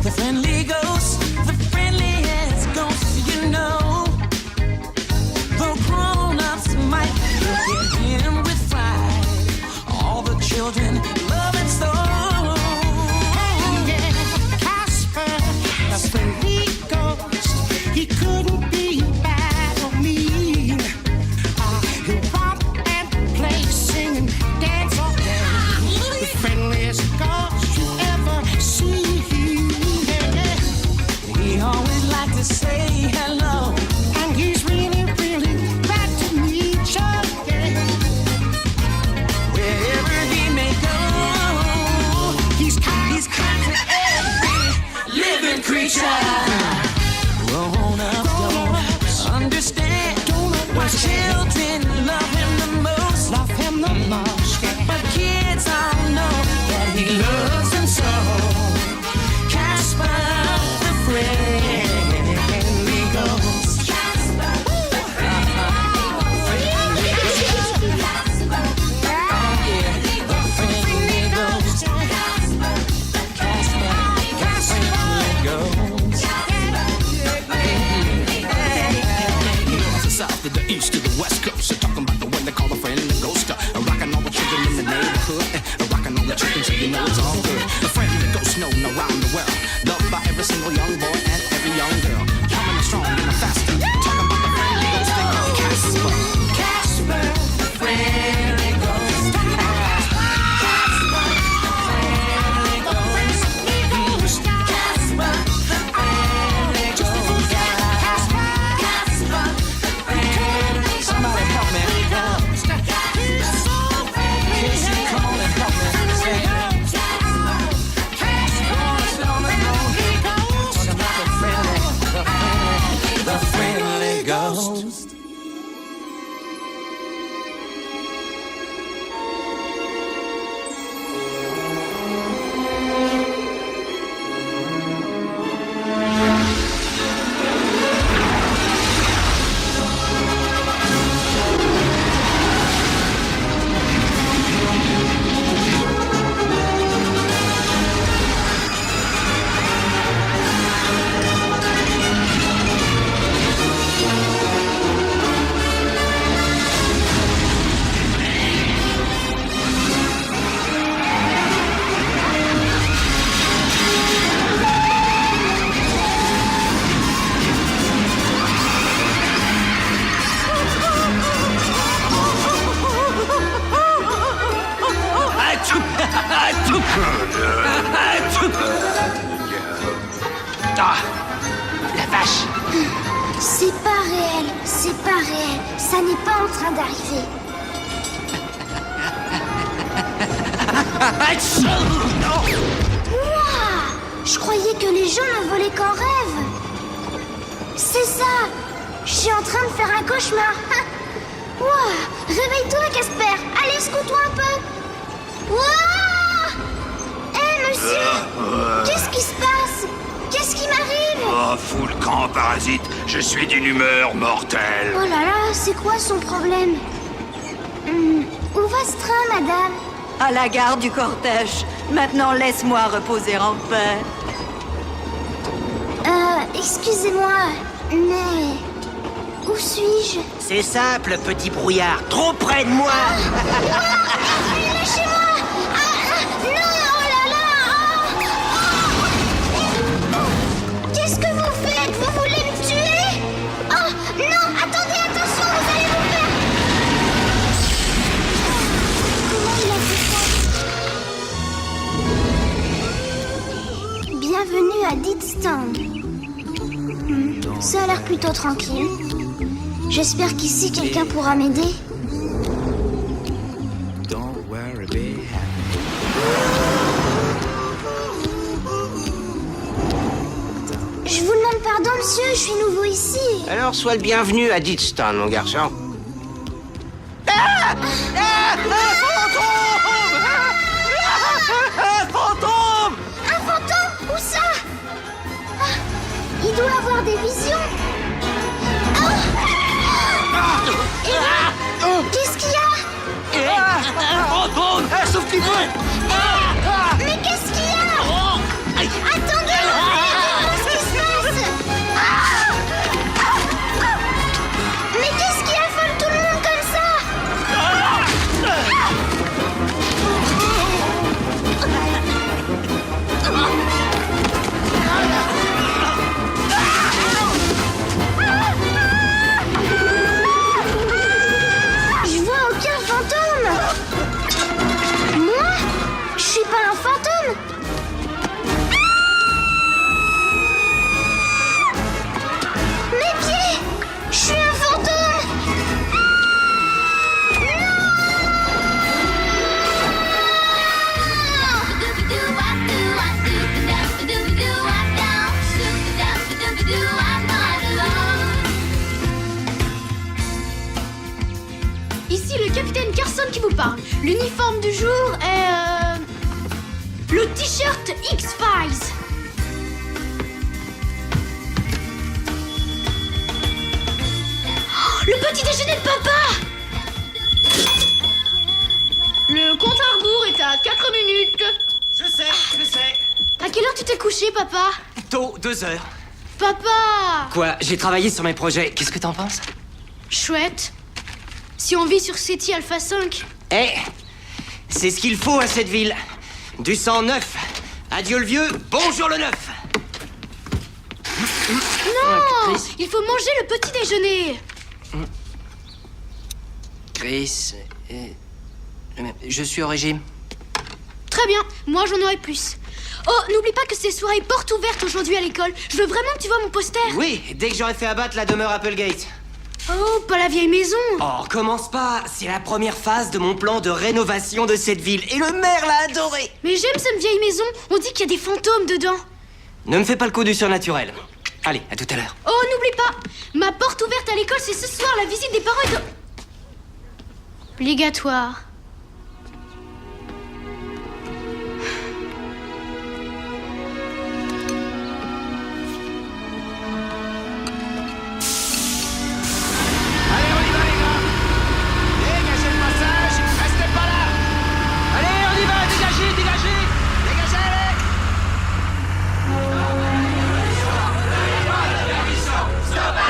The friendly ghost, the friendliest ghost you know. The grown-ups might look at him with fright. All the children love it so. Yeah, Casper, the friendly ghost, he couldn't be bad or mean. He'll romp and play, sing and dance all day. The friendliest ghost you ever see. He always liked to say hello, and he's really, really glad to meet you. Yeah. wherever he may go. He's kind to every living creature. Grown-ups don't understand why children love him the most. Love him the most, yeah. But kids all know that he loves them so. Casper the friendly ghost. Casper the friendly ghost. Casper the friendly ghost. Casper the friendly ghost. North to south to the east to the west coast. So talking about the one they call the friendly ghost. Rocking all the children in the neighborhood. Rocking all the children so you know it's all good. The friendly ghost known around the world. Loved by every single young boy and every young girl. Coming strong and faster. Talking about the friendly ghost they call Casper. Casper the friendly ghost. Casper the friendly ghost. Casper the friendly ghost. Casper the friendly ghost. Somebody help me. He's so friendly. Casey, come on and help me. The friendly ghost. Ah, la vache. C'est pas réel, c'est pas réel. Ça n'est pas en train d'arriver. Ouah, je croyais que les gens ne volaient qu'en rêve. C'est ça. Je suis en train de faire un cauchemar. Ouah, réveille-toi, Casper. Allez, secoue-toi un peu. Ouah. Hé, monsieur, qu'est-ce qui se passe? Qu'est-ce qui m'arrive? Oh, fous le camp, parasite. Je suis d'une humeur mortelle. Oh là là, c'est quoi son problème? Où va ce train, madame? À la gare du cortège. Maintenant, laisse-moi reposer en paix. Excusez-moi, mais... Où suis-je? C'est simple, petit brouillard. Trop près de moi. Lâchez-moi! Non! Oh là là! Qu'est-ce que vous faites? Vous voulez me tuer? Oh non! Attendez, attention! Vous allez vous faire... Comment il a fait ça? Bienvenue à Deadstand. Ça a l'air plutôt tranquille. J'espère qu'ici quelqu'un pourra m'aider. Don't worry, be happy. Je vous demande pardon. Pardon, monsieur, je suis nouveau ici. Alors sois le bienvenu à Deadston, mon garçon. Fantôme! Un fantôme? Où ça? Ah, il doit avoir des visions. Qu'est-ce qu'il y a? Fantôme! Sauf qu'il veut! Mais qu'est-ce qu'il y a? Attendez! Qu'est-ce qui se passe? Mais qu'est-ce qui affole tout le monde comme ça? Je vois aucun fantôme. Moi? Je suis pas un fantôme. Mes pieds! Je suis un fantôme! Ici le capitaine Carson qui vous parle. L'uniforme du jour est... le t-shirt X-Files. Oh, le petit déjeuner de papa! Le compte à rebours est à 4 minutes. Je sais. À quelle heure tu t'es couché, papa? Tôt, 2 heures. Papa! Quoi? J'ai travaillé sur mes projets. Qu'est-ce que t'en penses? Chouette. Si on vit sur SETI Alpha 5. Eh, c'est ce qu'il faut à cette ville. Du sang neuf. Adieu le vieux, bonjour le neuf. Non! Il faut manger le petit déjeuner. Chris, je suis au régime. Très bien, moi j'en aurai plus. Oh, n'oublie pas que c'est soirée porte ouverte aujourd'hui à l'école. Je veux vraiment que tu vois mon poster. Oui, dès que j'aurai fait abattre la demeure Applegate. Oh, pas la vieille maison. Oh, commence pas. C'est la première phase de mon plan de rénovation de cette ville. Et le maire l'a adoré. Mais j'aime cette vieille maison. On dit qu'il y a des fantômes dedans. Ne me fais pas le coup du surnaturel. Allez, à tout à l'heure. Oh, n'oublie pas, ma porte ouverte à l'école, c'est ce soir. La visite des parents est obligatoire. Allez, on y va, les gars! Dégagez le passage! Restez pas là! Allez, on y va! Dégagez! Dégagez, allez! Stop à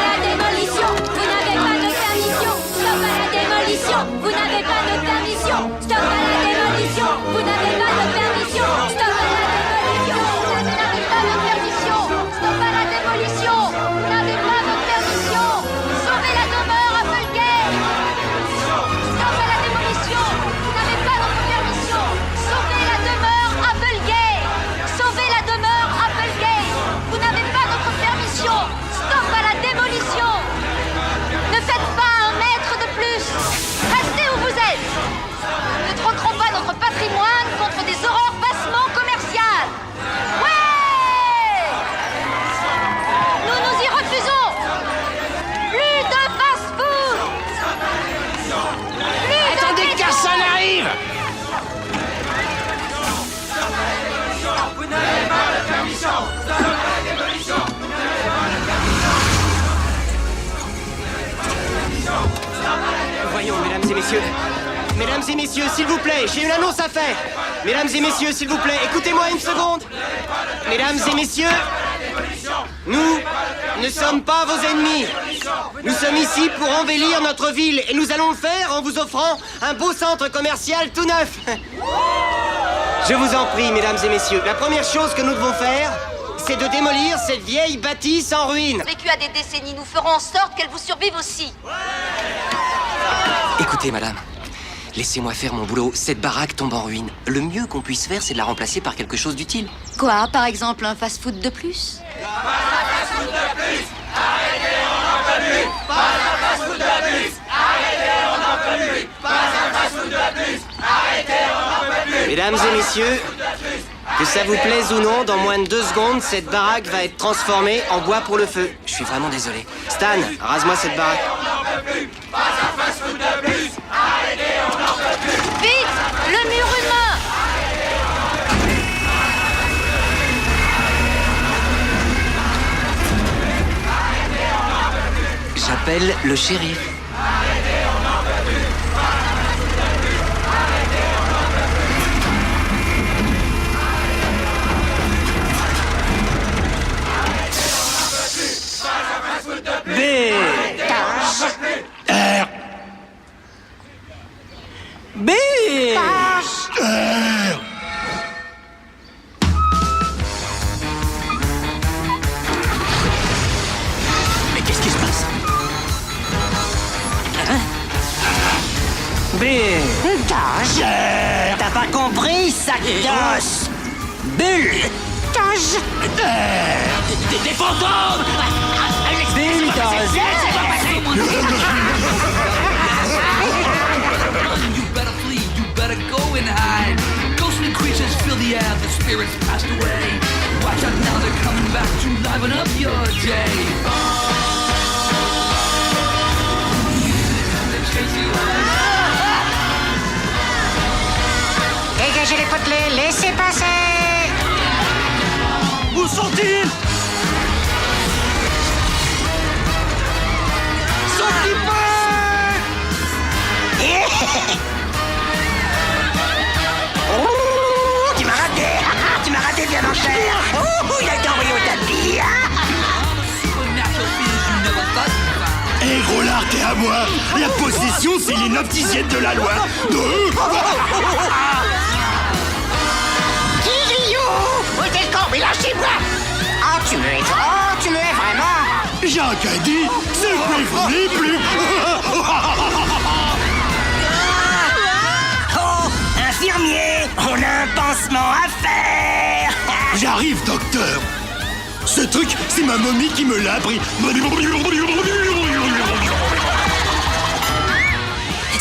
la démolition. Vous n'avez pas de permission. Stop à la démolition. Vous n'avez pas de permission. Stop à la démolition. Vous n'avez pas de permission. Stop à la démolition. Vous n'avez pas de permission. Stop à la démolition. Vous n'avez pas de permission. Sauvez la demeure Applegate. Stop à la démolition. Vous n'avez pas notre permission. Sauvez la demeure Applegate. Sauvez la demeure Applegate. Vous n'avez pas notre permission. Stop à la démolition. Ne faites pas un mètre de plus. Restez où vous êtes. Ne troquerons pas notre patrimoine contre des horreurs bassement commerciales. Ouais! Nous nous y refusons. Plus de fast-food. Attendez que Carson arrive! Voyons, mesdames et messieurs. Mesdames et messieurs, s'il vous plaît, j'ai une annonce à faire. Mesdames et messieurs, s'il vous plaît, écoutez-moi une seconde. Mesdames et messieurs, nous ne sommes pas vos ennemis. Nous sommes ici pour embellir notre ville et nous allons le faire en vous offrant un beau centre commercial tout neuf. Je vous en prie, mesdames et messieurs, la première chose que nous devons faire, c'est de démolir cette vieille bâtisse en ruine. Vécu à des décennies, nous ferons en sorte qu'elle vous survive aussi. Écoutez, madame, laissez-moi faire mon boulot. Cette baraque tombe en ruine. Le mieux qu'on puisse faire, c'est de la remplacer par quelque chose d'utile. Quoi, par exemple, un fast-food de plus? Mesdames et messieurs, Que ça vous plaise ou non, dans moins de 2 secondes, cette baraque va être transformée en bois pour le feu. Je suis vraiment désolé. Stan, rase-moi cette baraque. Vite! Le mur humain! J'appelle le shérif. B. R. B. R. Mais qu'est-ce qui se passe? B. R. T'as pas compris, sac d'os? Bulle. Des fantômes. Bulldoze. You better flee, you better go and hide. Ghostly creatures fill the air, the spirits passed away. Watch out now, they're coming back to liven up your day. Dégagez les potelets, laissez passer. Où sont-ils? Oh, tu m'as raté. Tu m'as raté bien en chair. Oh, il a été envoyé au tapis. Supernatural fears you never thought you'd find. Hé, Rollard, t'es à moi. La possession, c'est l'inaptitude de la loi. Kirio, où t'es le con? Mais lâchez-moi. Oh, tu me hais vraiment. Jacques a dit, c'est plus plus. Oh, infirmier, on a un pansement à faire. J'arrive, docteur. Ce truc, c'est ma momie qui me l'a appris.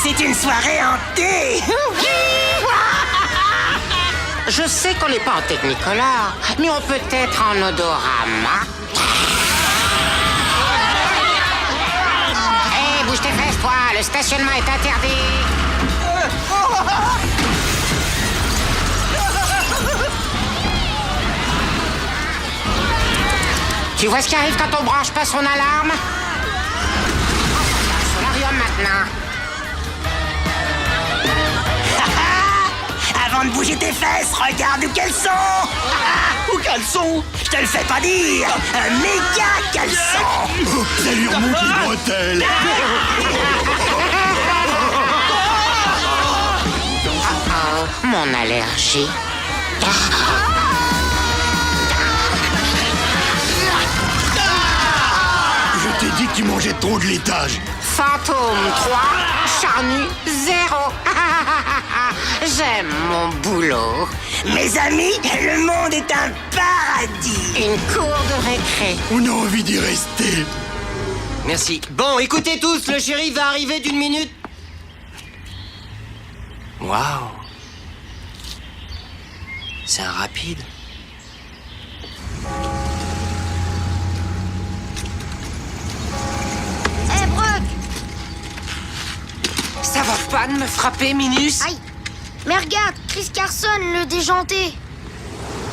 C'est une soirée hantée. Je sais qu'on n'est pas en Technicolor, mais on peut être en odorama. Hé, bouge tes fesses, toi. Le stationnement est interdit. Tu vois ce qui arrive quand on branche pas son alarme? Solarium maintenant. Avant de bouger tes fesses, regarde où qu'elles sont. Où qu'elles sont? Je te le fais pas dire. Un méga caleçon. Ça lui remonte les bretelles. Oh, mon allergie. Je t'ai dit que tu mangeais trop de laitage. Fantôme 3, charnu 0. J'aime mon boulot. Mes amis, le monde est un paradis. Une cour de récré. On a envie d'y rester. Merci. Bon, écoutez tous, le shérif va arriver d'une minute. Waouh. C'est un rapide. Hé, Brock! Ça va pas de me frapper, Minus? Aïe! Mais regarde, Chris Carson, le déjanté!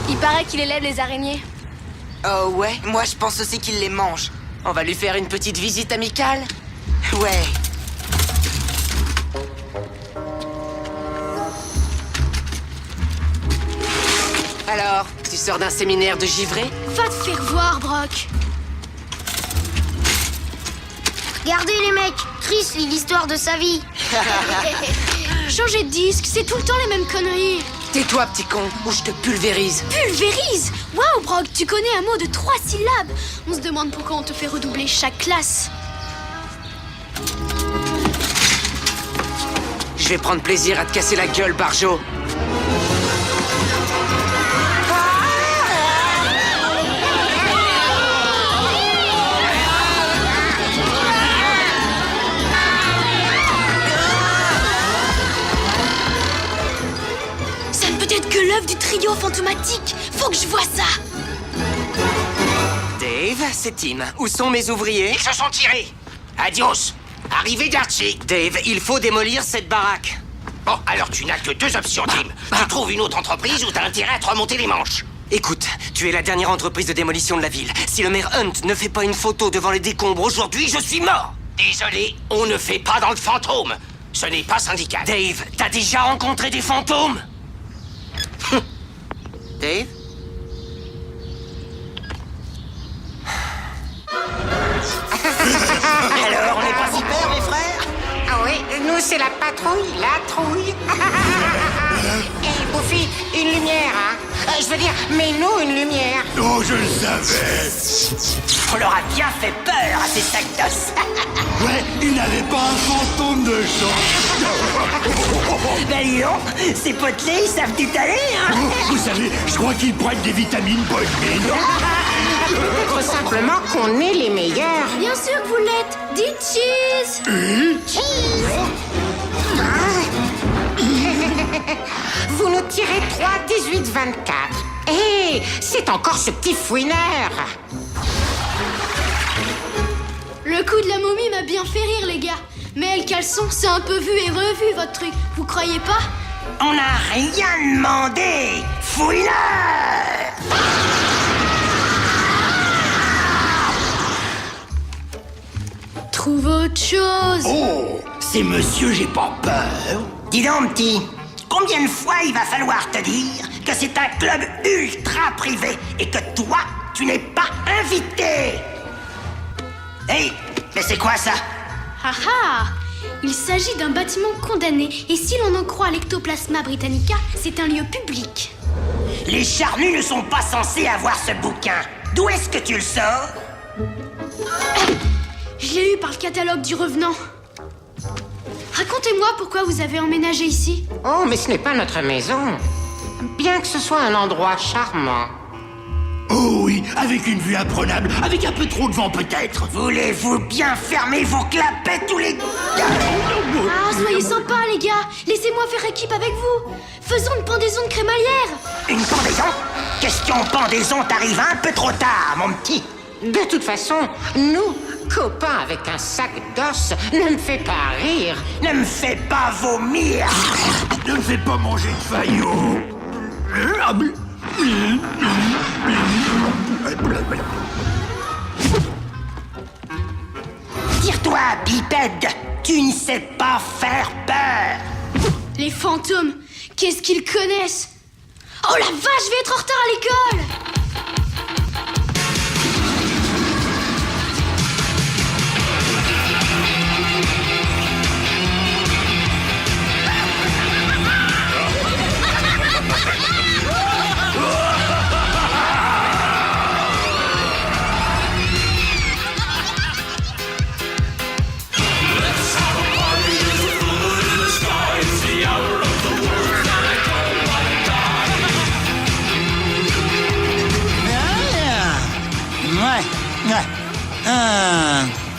Il paraît qu'il élève les araignées. Oh ouais, moi je pense aussi qu'il les mange. On va lui faire une petite visite amicale? Ouais. Alors, tu sors d'un séminaire de givré? Va te faire voir, Brock! Regardez les mecs, Chris lit l'histoire de sa vie. Changer de disque, c'est tout le temps les mêmes conneries. Tais-toi, petit con, ou je te pulvérise. Pulvérise! Waouh, Brock, tu connais un mot de 3 syllabes. On se demande pourquoi on te fait redoubler chaque classe. Je vais prendre plaisir à te casser la gueule, Barjo. Ça ne peut être que l'œuvre du trio fantastique automatique. Faut que je vois ça. Dave, c'est Tim. Où sont mes ouvriers? Ils se sont tirés. Adios. Arrivé d'Archie. Dave, il faut démolir cette baraque. Bon, alors tu n'as que deux options, Tim. Tu trouves une autre entreprise ou t'as intérêt à te remonter les manches. Écoute, tu es la dernière entreprise de démolition de la ville. Si le maire Hunt ne fait pas une photo devant les décombres aujourd'hui, je suis mort. Désolé, on ne fait pas dans le fantôme. Ce n'est pas syndical. Dave, t'as déjà rencontré des fantômes? Dave? Alors, on n'est pas super, mes frères? Ah oui, nous c'est la patrouille, la trouille. Hé, Buffy, une lumière, hein? Je veux dire, mets-nous une lumière. Oh, je le savais. On leur a bien fait peur à ces sacs d'os. Ouais, il n'avait pas un fantôme de chance. Ben dis donc, ces potelets, ils savent tout aller, hein? Vous savez, je crois qu'ils prennent des vitamines pour une mine. Peut-être simplement qu'on est les meilleurs. Bien sûr que vous l'êtes. Dites cheese. Vous nous tirez 3, 18, 24. Hé, c'est encore ce petit fouineur. Le coup de la momie m'a bien fait rire, les gars. Mais le caleçon, c'est un peu vu et revu, votre truc. Vous croyez pas? On n'a rien demandé, fouineur! Trouve autre chose. Oh, c'est monsieur, j'ai pas peur. Dis donc, petit, combien de fois il va falloir te dire que c'est un club ultra privé et que toi, tu n'es pas invité? Hey, mais c'est quoi ça? Ah ah! Il s'agit d'un bâtiment condamné, et si l'on en croit l'Ectoplasma Britannica, c'est un lieu public. Les charnus ne sont pas censés avoir ce bouquin. D'où est-ce que tu le sors? Je l'ai eu par le catalogue du Revenant. Racontez-moi pourquoi vous avez emménagé ici. Oh, mais ce n'est pas notre maison. Bien que ce soit un endroit charmant. Oh oui, avec une vue imprenable, avec un peu trop de vent peut-être. Voulez-vous bien fermer vos clapettes tous les deux? Ah, soyez sympas, les gars. Laissez-moi faire équipe avec vous. Faisons une pendaison de crémaillère. Une pendaison? Question pendaison t'arrive un peu trop tard, mon petit. De toute façon, nous, copains avec un sac d'os, ne me fais pas rire. Ne me fais pas vomir. Ne me fais pas manger de faillot. Tire-toi, bipède. Tu ne sais pas faire peur. Les fantômes, qu'est-ce qu'ils connaissent? Oh la vache, je vais être en retard à l'école.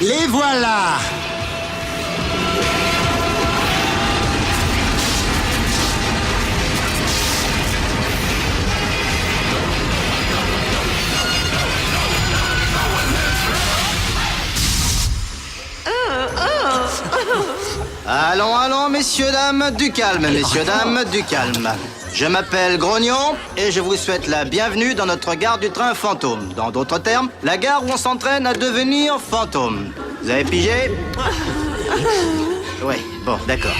Les voilà. Allons, allons, messieurs, dames, du calme, messieurs, dames, du calme. Je m'appelle Grognon et je vous souhaite la bienvenue dans notre gare du train fantôme. Dans d'autres termes, la gare où on s'entraîne à devenir fantôme. Vous avez pigé? Oui, bon, d'accord.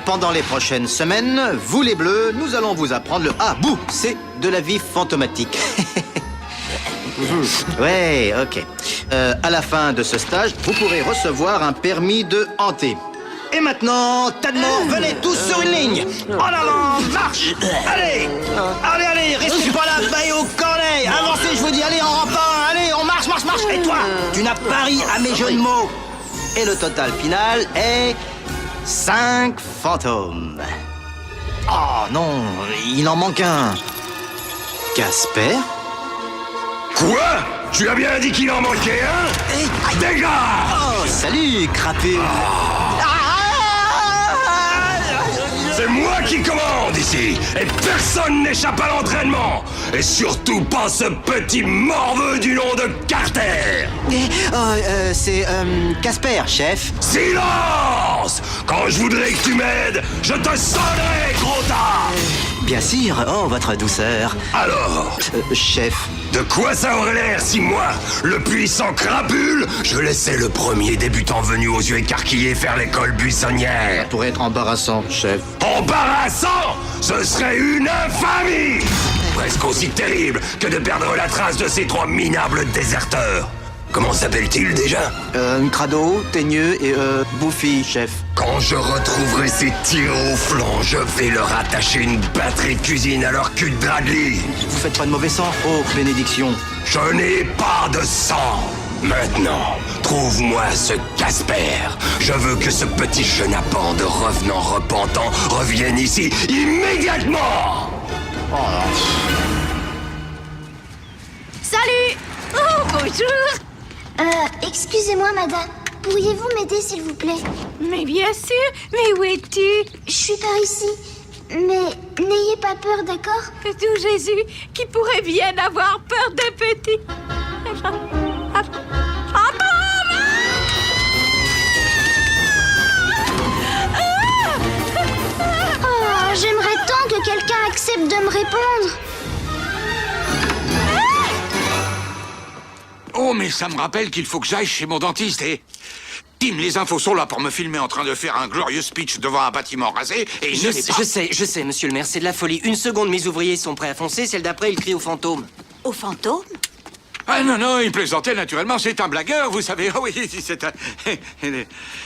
Pendant les prochaines semaines, vous les bleus, nous allons vous apprendre le A-B-C de la vie fantomatique. Ouais, ok. À la fin de ce stage, vous pourrez recevoir un permis de hanter. Et maintenant, tas de morts, venez tous sur une ligne. En avant, marche. Allez, allez, allez, restez pas là, baillez au cornet. Avancez, je vous dis, allez, en rampant, allez, on marche, marche, marche. Et toi, tu n'as pas ri à mes jeux de mots. Et le total final est 5 fantômes. Oh non, il en manque un. Casper? Quoi? Tu as bien dit qu'il en manquait un? Dégage! Oh, salut, crapu. C'est moi qui commande ici, et personne n'échappe à l'entraînement. Et surtout pas ce petit morveux du nom de Carter. C'est Casper, chef. Silence! Quand je voudrais que tu m'aides, je te sonnerai, gros tas! Bien sûr, oh, votre douceur. Alors? Chef. De quoi ça aurait l'air si moi, le puissant crapule, je laissais le premier débutant venu aux yeux écarquillés faire l'école buissonnière? Ça pourrait être embarrassant, chef. Embarrassant? Ce serait une infamie! Presque aussi terrible que de perdre la trace de ces 3 minables déserteurs. Comment s'appelle-t-il déjà? Crado, Teigneux et Bouffi, chef. Quand je retrouverai ces tirs au flanc, je vais leur attacher une batterie de cuisine à leur cul de drap de lit. Vous faites pas de mauvais sang? Oh, bénédiction. Je n'ai pas de sang. Maintenant, trouve-moi ce Casper. Je veux que ce petit chenapan de revenants repentants revienne ici immédiatement. Salut! Oh, bonjour! Excusez-moi, madame. Pourriez-vous m'aider, s'il vous plaît? Mais bien sûr! Mais où es-tu? Je suis par ici. Mais n'ayez pas peur, d'accord? Tout Jésus, qui pourrait bien avoir peur d'un petit... Oh, j'aimerais tant que quelqu'un accepte de me répondre. Oh, mais ça me rappelle qu'il faut que j'aille chez mon dentiste et... Tim, les infos sont là pour me filmer en train de faire un glorieux speech devant un bâtiment rasé et Je sais, monsieur le maire, c'est de la folie. Une seconde, mes ouvriers sont prêts à foncer, celle d'après, ils crient au fantôme. Au fantôme? Ah non, il plaisantait naturellement, c'est un blagueur, vous savez. Oh oui, c'est un...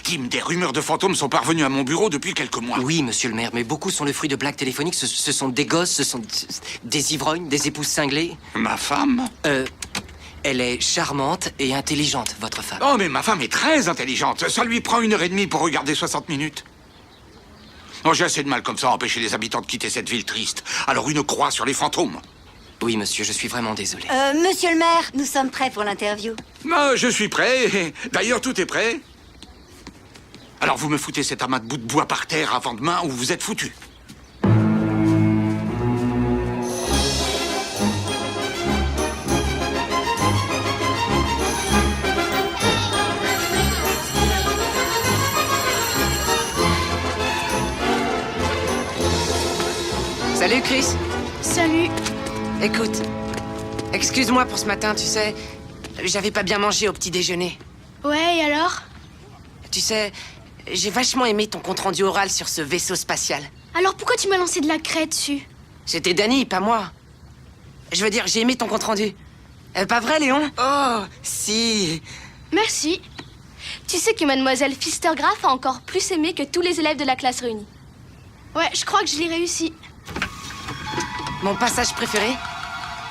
Tim, des rumeurs de fantômes sont parvenues à mon bureau depuis quelques mois. Oui, monsieur le maire, mais beaucoup sont le fruit de blagues téléphoniques. Ce sont des gosses, ce sont des ivrognes, des épouses cinglées. Ma femme? Elle est charmante et intelligente, votre femme. Oh, mais ma femme est très intelligente. Ça lui prend 1h30 pour regarder 60 minutes. Oh, j'ai assez de mal comme ça à empêcher les habitants de quitter cette ville triste. Alors une croix sur les fantômes. Oui, monsieur, je suis vraiment désolé. Monsieur le maire, nous sommes prêts pour l'interview. Je suis prêt. D'ailleurs, tout est prêt. Alors vous me foutez cet amas de bout de bois par terre avant demain ou vous êtes foutus. Salut, Chris. Salut. Écoute, excuse-moi pour ce matin, tu sais, j'avais pas bien mangé au petit déjeuner. Ouais, et alors? Tu sais, j'ai vachement aimé ton compte-rendu oral sur ce vaisseau spatial. Alors pourquoi tu m'as lancé de la craie dessus? C'était Danny, pas moi. Je veux dire, j'ai aimé ton compte-rendu. Pas vrai, Léon? Oh, si. Merci. Tu sais que mademoiselle Pfistergraph a encore plus aimé que tous les élèves de la classe réunie. Ouais, je crois que je l'ai réussi. Mon passage préféré,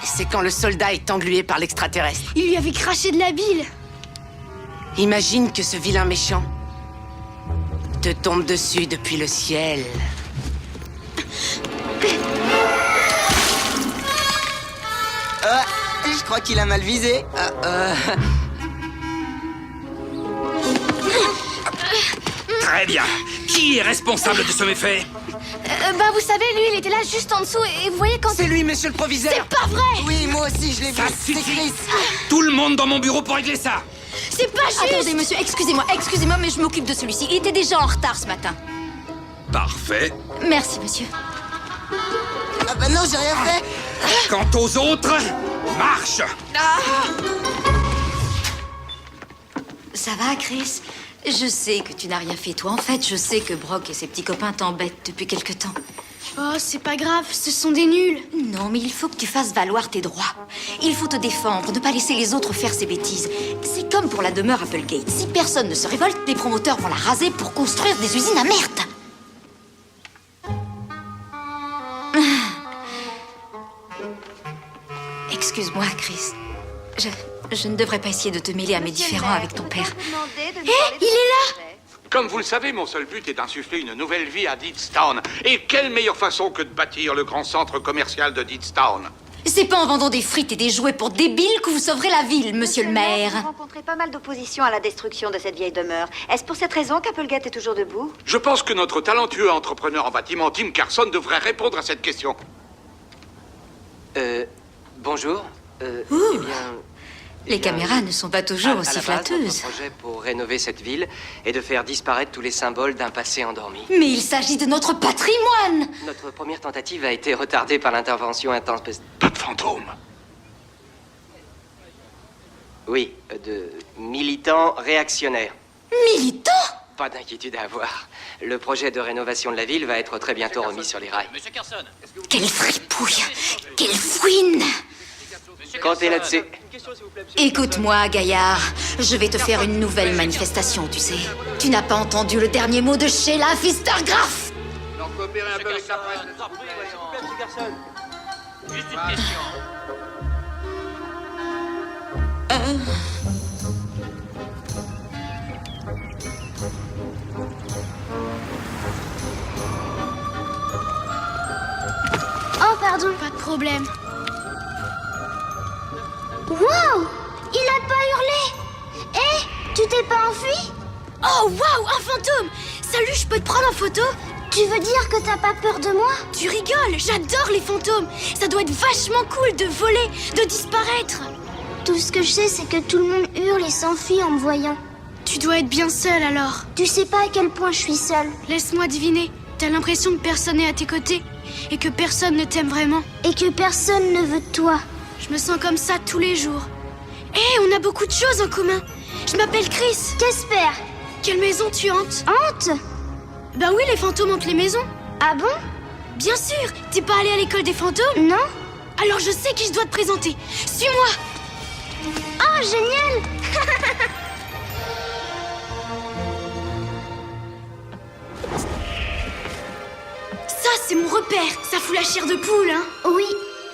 c'est quand le soldat est englué par l'extraterrestre. Il lui avait craché de la bile. Imagine que ce vilain méchant te tombe dessus depuis le ciel. Je crois qu'il a mal visé. Très bien. Qui est responsable de ce méfait? Vous savez, lui, il était là juste en dessous et vous voyez quand... C'est lui, monsieur le proviseur. C'est pas vrai! Oui, moi aussi, je l'ai vu. Ça C'est suffit. Chris. Tout le monde dans mon bureau pour régler ça. C'est pas juste! Attendez, monsieur, excusez-moi, mais je m'occupe de celui-ci. Il était déjà en retard ce matin. Parfait. Merci, monsieur. Ah bah non, j'ai rien fait. Quant aux autres, marche. Ça va, Chris? Je sais que tu n'as rien fait, toi. En fait, je sais que Brock et ses petits copains t'embêtent depuis quelque temps. Oh, c'est pas grave, ce sont des nuls. Non, mais il faut que tu fasses valoir tes droits. Il faut te défendre, ne pas laisser les autres faire ces bêtises. C'est comme pour la demeure Applegate. Si personne ne se révolte, les promoteurs vont la raser pour construire des usines à merde. Excuse-moi, Chris. Je ne devrais pas essayer de te mêler à mes différends avec ton père. Il est là! Comme vous le savez, mon seul but est d'insuffler une nouvelle vie à Deedstown. Et quelle meilleure façon que de bâtir le grand centre commercial de Deedstown? C'est pas en vendant des frites et des jouets pour débiles que vous sauverez la ville, monsieur le maire. Vous rencontrez pas mal d'opposition à la destruction de cette vieille demeure. Est-ce pour cette raison qu'Applegate est toujours debout? Je pense que notre talentueux entrepreneur en bâtiment, Tim Carson, devrait répondre à cette question. Bonjour. Eh bien... Les caméras ne sont pas toujours aussi à la base, flatteuses. notre projet pour rénover cette ville est de faire disparaître tous les symboles d'un passé endormi. Mais il s'agit de notre patrimoine! Notre première tentative a été retardée par l'intervention intense... Pas de fantômes. Oui, de militants réactionnaires. Militants? Pas d'inquiétude à avoir. Le projet de rénovation de la ville va être très bientôt remis sur les rails. Monsieur Carson, Quelle fripouille! Quelle fouine! Comptez là-dessus. Écoute-moi, gaillard. Je vais te faire une nouvelle manifestation, tu sais. Tu n'as pas entendu le dernier mot de Sheila Fistergraff? Donc coopérer un peu avec la presse. juste une question. Oh, pardon. Pas de problème. Wow! Il a pas hurlé! Eh, tu t'es pas enfui? Oh, waouh, un fantôme! Salut, je peux te prendre en photo? Tu veux dire que t'as pas peur de moi? Tu rigoles, j'adore les fantômes! Ça doit être vachement cool de voler, de disparaître! Tout ce que je sais, c'est que tout le monde hurle et s'enfuit en me voyant. Tu dois être bien seule alors. Tu sais pas à quel point je suis seule. Laisse-moi deviner, t'as l'impression que personne n'est à tes côtés et que personne ne t'aime vraiment. Et que personne ne veut de toi. Je me sens comme ça tous les jours. Hé, on a beaucoup de choses en commun. Je m'appelle Chris. Casper. Quelle maison tu hantes? Hante? Bah oui, les fantômes hantent les maisons. Ah bon? Bien sûr, t'es pas allé à l'école des fantômes? Non. Alors je sais qui je dois te présenter. Suis-moi. Oh, génial. Ça, c'est mon repère. Ça fout la chair de poule, hein? Oui,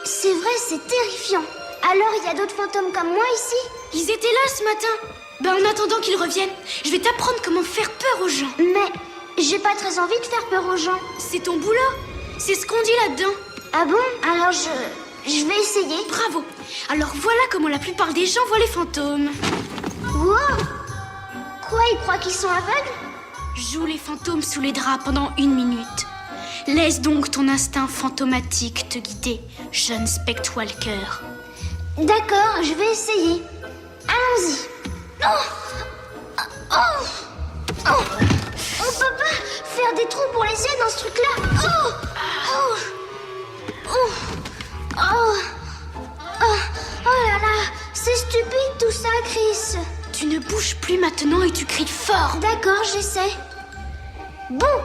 c'est vrai, c'est terrifiant. Alors, il y a d'autres fantômes comme moi ici? Ils étaient là ce matin. Bah en attendant qu'ils reviennent, je vais t'apprendre comment faire peur aux gens. Mais j'ai pas très envie de faire peur aux gens. C'est ton boulot. C'est ce qu'on dit là-dedans. Ah bon? Alors je vais essayer. Bravo. Alors voilà comment la plupart des gens voient les fantômes. Wow! Quoi, ils croient qu'ils sont aveugles? Joue les fantômes sous les draps pendant 1 minute. Laisse donc ton instinct fantomatique te guider, jeune Spectwalker. D'accord, je vais essayer. Allons-y. Oh! Oh! Oh! On peut pas faire des trous pour les yeux dans ce truc-là. Oh! Oh! Oh! Oh! Oh! Oh là là! C'est stupide tout ça, Chris. Tu ne bouges plus maintenant et tu cries fort. D'accord, j'essaie. Bouh!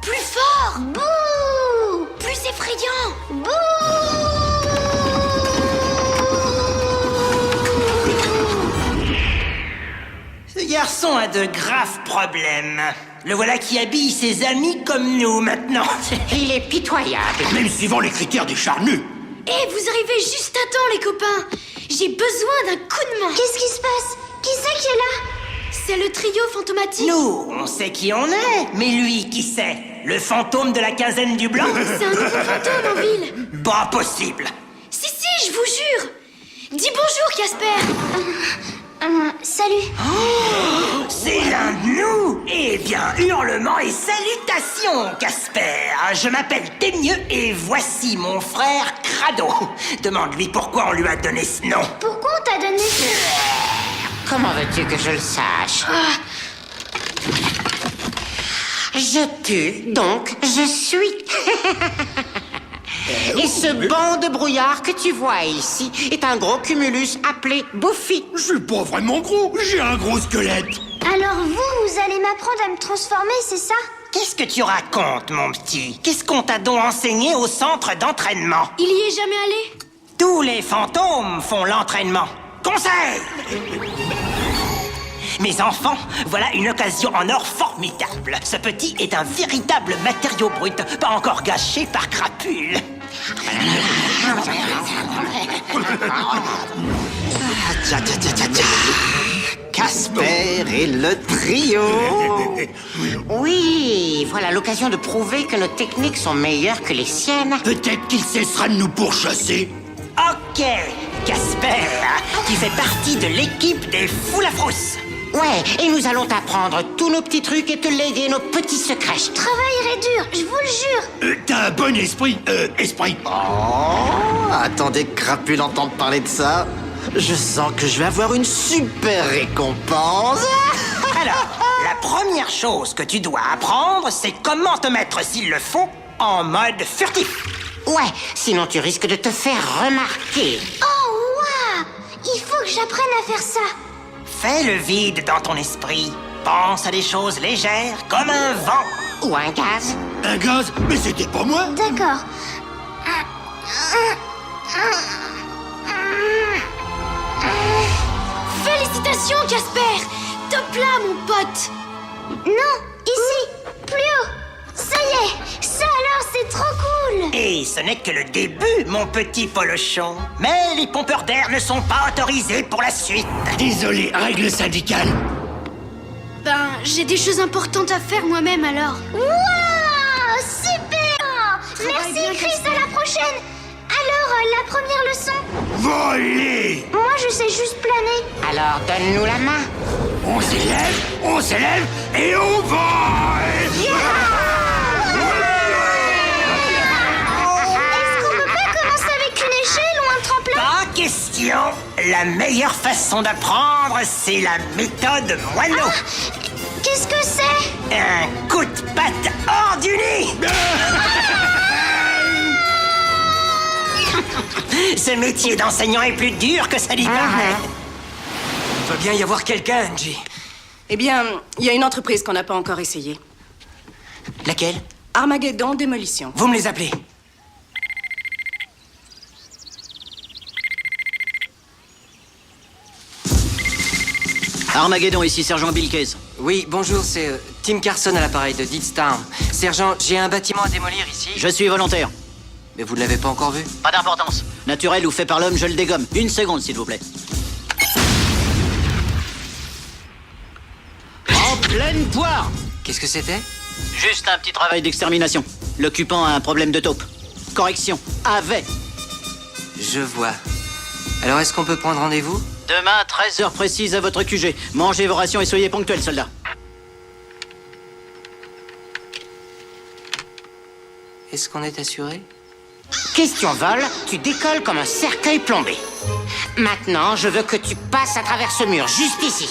Plus fort! Bouh! Plus effrayant! Bouh! Ce garçon a de graves problèmes. Le voilà qui habille ses amis comme nous maintenant. Il est pitoyable. Même suivant les critères des charnus. Eh, vous arrivez juste à temps, les copains. J'ai besoin d'un coup de main. Qu'est-ce qui se passe? Qui c'est qui est là? C'est le trio fantomatique. Nous, on sait qui on est, mais lui, qui c'est? Le fantôme de la quinzaine du blanc? C'est un nouveau fantôme en ville. Pas possible. Si, je vous jure. Dis bonjour, Casper. Salut. Oh, c'est l'un de nous. Eh bien, hurlements et salutations, Casper. Je m'appelle Témieux et voici mon frère Crado. Demande-lui pourquoi on lui a donné ce nom. Pourquoi on t'a donné ce... Comment veux-tu que je le sache? Je tue, donc je suis. Et ce banc de brouillard que tu vois ici est un gros cumulus appelé Buffy. Je suis pas vraiment gros, j'ai un gros squelette. Alors vous allez m'apprendre à me transformer, c'est ça? Qu'est-ce que tu racontes, mon petit? Qu'est-ce qu'on t'a donc enseigné au centre d'entraînement? Il y est jamais allé? Tous les fantômes font l'entraînement. Conseil! Mes enfants, voilà une occasion en or formidable. Ce petit est un véritable matériau brut, pas encore gâché par crapule. Casper et le trio. Oui, voilà l'occasion de prouver que nos techniques sont meilleures que les siennes. Peut-être qu'il cessera de nous pourchasser. Ok, Casper, tu fais partie de l'équipe des fous la frousse. Ouais, et nous allons t'apprendre tous nos petits trucs et te léguer nos petits secrets. Je travaillerai dur, je vous le jure. T'as un bon esprit, esprit. Oh, attendez, crapule d'entendre parler de ça. Je sens que je vais avoir une super récompense. Alors, la première chose que tu dois apprendre, c'est comment te mettre, s'il le faut, en mode furtif. Ouais, sinon tu risques de te faire remarquer. Oh, waouh! Il faut que j'apprenne à faire ça. Fais le vide dans ton esprit. Pense à des choses légères, comme un vent. Ou un gaz. Un gaz? Mais c'était pas moi. D'accord. Félicitations, Casper! Top là, mon pote! Non, ici, plus haut. Ça y est, ça alors c'est trop cool. Et ce n'est que le début, mon petit polochon. Mais les pompeurs d'air ne sont pas autorisés pour la suite. Désolé, règle syndicale. Ben, j'ai des choses importantes à faire moi-même alors. Waouh, super. Merci bien, Chris, Casper. à la prochaine. Alors, la première leçon. Volez! Moi, je sais juste planer. Alors donne-nous la main. On s'élève et on vole! Est-ce qu'on peut pas commencer avec une échelle ou un tremplin? Pas question. La meilleure façon d'apprendre, c'est la méthode moineau. Qu'est-ce que c'est? Un coup de patte hors du nid. Ce métier d'enseignant est plus dur que ça n'y paraît. Il doit bien y avoir quelqu'un, Angie. Eh bien, il y a une entreprise qu'on n'a pas encore essayée. Laquelle? Armageddon Démolition. Vous me les appelez. Armageddon, ici Sergent Bill Case. Oui, bonjour, c'est Tim Carson à l'appareil de Deedstown. Sergent, j'ai un bâtiment à démolir ici. Je suis volontaire. Mais vous ne l'avez pas encore vu? Pas d'importance. Naturel ou fait par l'homme, je le dégomme. Une seconde, s'il vous plaît. En pleine poire! Qu'est-ce que c'était? Juste un petit travail d'extermination. L'occupant a un problème de taupe. Correction, avait. Je vois. Alors, est-ce qu'on peut prendre rendez-vous? Demain, 13h précise à votre QG. Mangez vos rations et soyez ponctuels, soldats. Est-ce qu'on est assuré? Question vol, tu décolles comme un cercueil plombé. Maintenant, je veux que tu passes à travers ce mur, juste ici.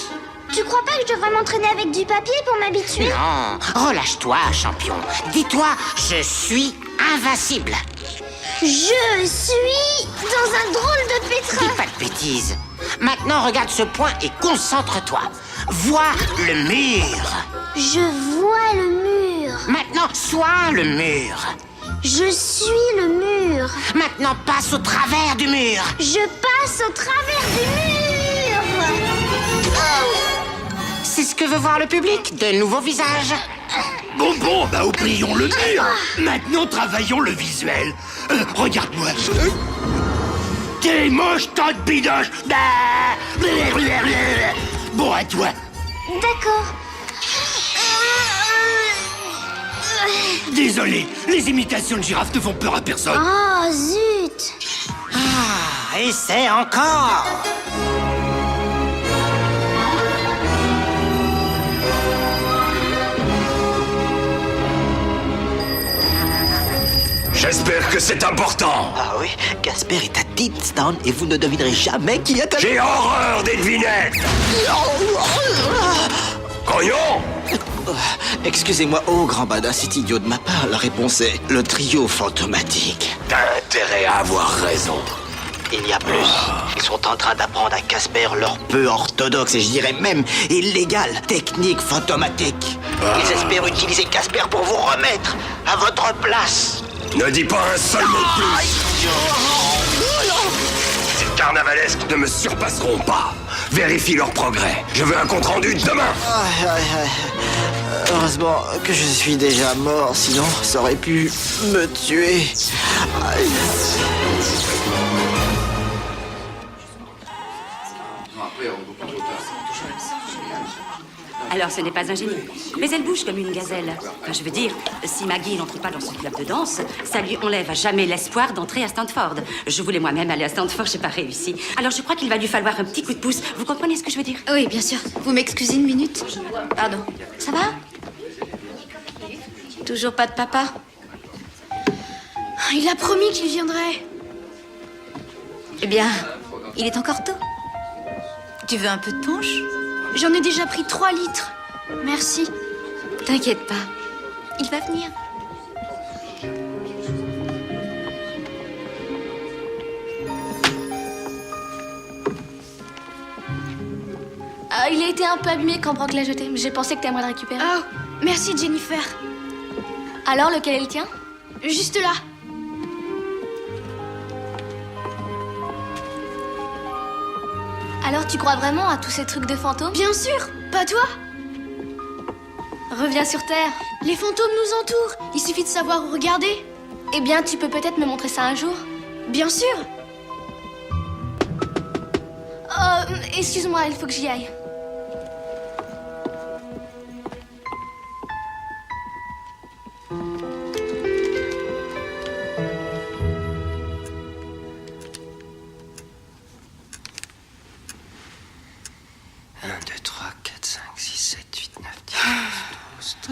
Tu crois pas que je devrais m'entraîner avec du papier pour m'habituer? Non, relâche-toi, champion. Dis-toi, je suis invincible. Je suis dans un drôle de pétrin. Dis pas de bêtises. Maintenant, regarde ce point et concentre-toi. Vois le mur. Je vois le mur. Maintenant, sois le mur. Je suis le mur. Maintenant, passe au travers du mur. Je passe au travers du mur. C'est ce que veut voir le public, de nouveaux visages. Bon, bah oublions le mur. Maintenant, travaillons le visuel. Regarde-moi. T'es moche, tas de bidoche. Bon, à toi. D'accord. Désolé, les imitations de girafes ne font peur à personne. Oh, zut. Ah, essaie encore. J'espère que c'est important. Ah oui, Casper est à Deedstown et vous ne devinerez jamais qui est à... J'ai horreur des devinettes. Cognon! Excusez-moi, oh grand badin, c'est idiot de ma part. La réponse est le trio fantomatique. T'as intérêt à avoir raison. Il y a plus. Ils sont en train d'apprendre à Casper leur peu orthodoxe et je dirais même illégale technique fantomatique. Ils espèrent utiliser Casper pour vous remettre à votre place. Ne dis pas un seul mot de plus. Ces carnavalesques ne me surpasseront pas. Vérifie leur progrès. Je veux un compte-rendu demain. Heureusement que je suis déjà mort, sinon ça aurait pu me tuer. Alors ce n'est pas ingénieux. Mais elle bouge comme une gazelle. Enfin, je veux dire, si Maggie n'entre pas dans ce club de danse, ça lui enlève à jamais l'espoir d'entrer à Stanford. Je voulais moi-même aller à Stanford, j'ai pas réussi. Alors je crois qu'il va lui falloir un petit coup de pouce. Vous comprenez ce que je veux dire? Oui, bien sûr. Vous m'excusez une minute? Pardon. Ça va? Toujours pas de papa? Il a promis qu'il viendrait. Eh bien, il est encore tôt. Tu veux un peu de punch? J'en ai déjà pris 3 litres. Merci. T'inquiète pas. Il va venir. Il a été un peu abîmé quand Brock l'a jeté. J'ai pensé que t'aimerais le récupérer. Oh, merci Jennifer. Alors, lequel est le tien? Juste là. Alors, tu crois vraiment à tous ces trucs de fantômes? Bien sûr, pas toi? Reviens sur Terre. Les fantômes nous entourent. Il suffit de savoir où regarder. Eh bien, tu peux peut-être me montrer ça un jour? Bien sûr. Oh, excuse-moi, il faut que j'y aille.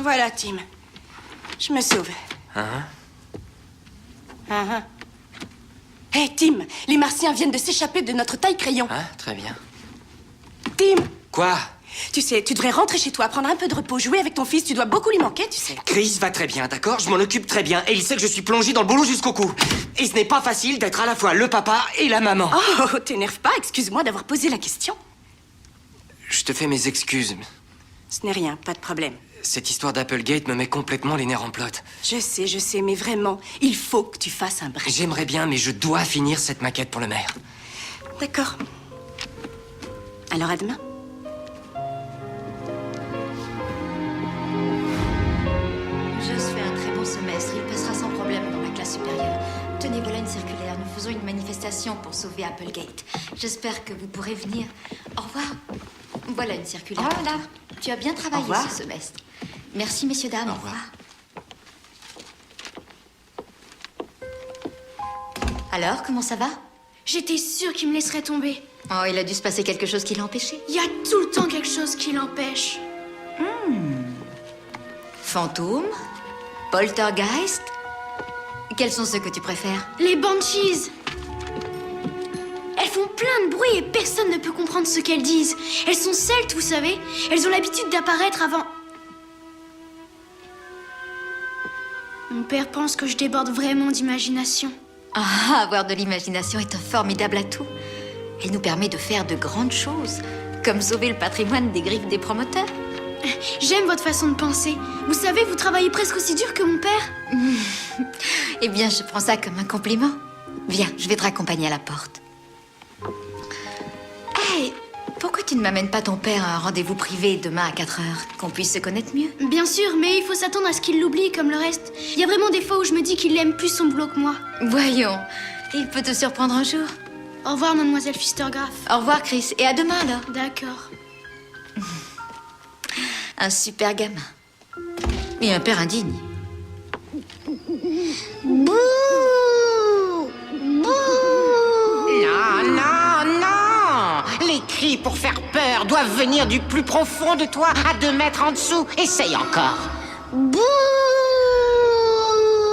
Voilà, Tim. Je me sauve. Hé, Tim, les Martiens viennent de s'échapper de notre taille-crayon. Très bien. Tim! Quoi? Tu sais, tu devrais rentrer chez toi, prendre un peu de repos, jouer avec ton fils. Tu dois beaucoup lui manquer, tu sais. Chris va très bien, d'accord? Je m'en occupe très bien. Et il sait que je suis plongé dans le boulot jusqu'au cou. Et ce n'est pas facile d'être à la fois le papa et la maman. Oh, t'énerve pas, excuse-moi d'avoir posé la question. Je te fais mes excuses. Ce n'est rien, pas de problème. Cette histoire d'Applegate me met complètement les nerfs en plot. Je sais, mais vraiment, il faut que tu fasses un break. J'aimerais bien, mais je dois finir cette maquette pour le maire. D'accord. Alors à demain. Joss fait un très bon semestre. Il passera sans problème dans la classe supérieure. Tenez, voilà une circulaire. Nous faisons une manifestation pour sauver Applegate. J'espère que vous pourrez venir. Au revoir. Voilà une circulaire. Au revoir. Tu as bien travaillé ce semestre. Merci, messieurs, dames. Au revoir. Alors, comment ça va? J'étais sûre qu'il me laisserait tomber. Oh, il a dû se passer quelque chose qui l'a empêché. Il y a tout le temps quelque chose qui l'empêche. Fantôme? Poltergeist? Quels sont ceux que tu préfères? Les Banshees. Elles font plein de bruit et personne ne peut comprendre ce qu'elles disent. Elles sont celtes, vous savez. Elles ont l'habitude d'apparaître avant... Mon père pense que je déborde vraiment d'imagination. Ah, avoir de l'imagination est un formidable atout. Elle nous permet de faire de grandes choses, comme sauver le patrimoine des griffes des promoteurs. J'aime votre façon de penser. Vous savez, vous travaillez presque aussi dur que mon père. Eh bien, je prends ça comme un compliment. Viens, je vais te raccompagner à la porte. Hey, pourquoi tu ne m'amènes pas ton père à un rendez-vous privé demain à 4 heures, qu'on puisse se connaître mieux? Bien sûr, mais il faut s'attendre à ce qu'il l'oublie comme le reste. Il y a vraiment des fois où je me dis qu'il aime plus son boulot que moi. Voyons, il peut te surprendre un jour. Au revoir, mademoiselle Pfistergraff. Au revoir, Chris, et à demain alors. D'accord. Un super gamin. Et un père indigne. Bouh! Bouh! Non! Les cris pour faire peur doivent venir du plus profond de toi, à 2 mètres en dessous. Essaye encore. Bouh!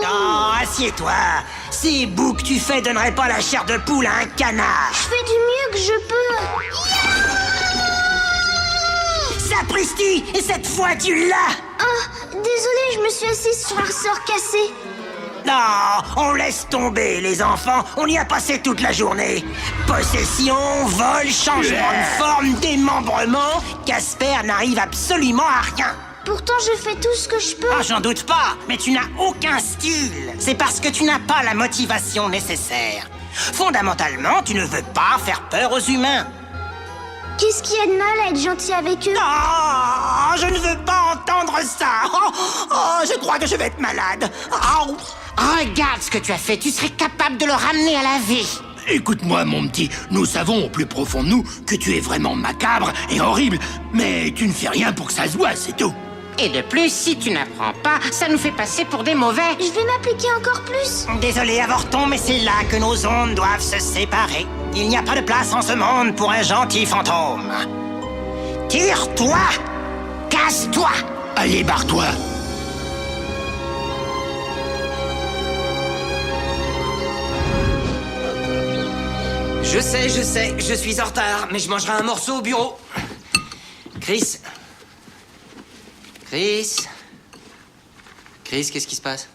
Non, assieds-toi. Ces bouts que tu fais donneraient pas la chair de poule à un canard. Je fais du mieux que je peux. Sapristi! Et cette fois, tu l'as! Oh, désolée, je me suis assise sur un ressort cassé. Non, on laisse tomber, les enfants. On y a passé toute la journée. Possession, vol, changement de forme, démembrement. Casper n'arrive absolument à rien. Pourtant, je fais tout ce que je peux. Ah, j'en doute pas, mais tu n'as aucun style. C'est parce que tu n'as pas la motivation nécessaire. Fondamentalement, tu ne veux pas faire peur aux humains. Qu'est-ce qu'il y a de mal à être gentil avec eux? Oh, je ne veux pas entendre ça. Je crois que je vais être malade. Regarde ce que tu as fait. Tu serais capable de le ramener à la vie. Écoute-moi, mon petit, nous savons au plus profond de nous que tu es vraiment macabre et horrible, mais tu ne fais rien pour que ça se voie, c'est tout. Et de plus, si tu n'apprends pas, ça nous fait passer pour des mauvais. Je vais m'appliquer encore plus. Désolé, avorton, mais c'est là que nos ondes doivent se séparer. Il n'y a pas de place en ce monde pour un gentil fantôme. Tire-toi! Casse-toi! Allez, barre-toi! Je sais, je suis en retard, mais je mangerai un morceau au bureau. Chris, qu'est-ce qui se passe?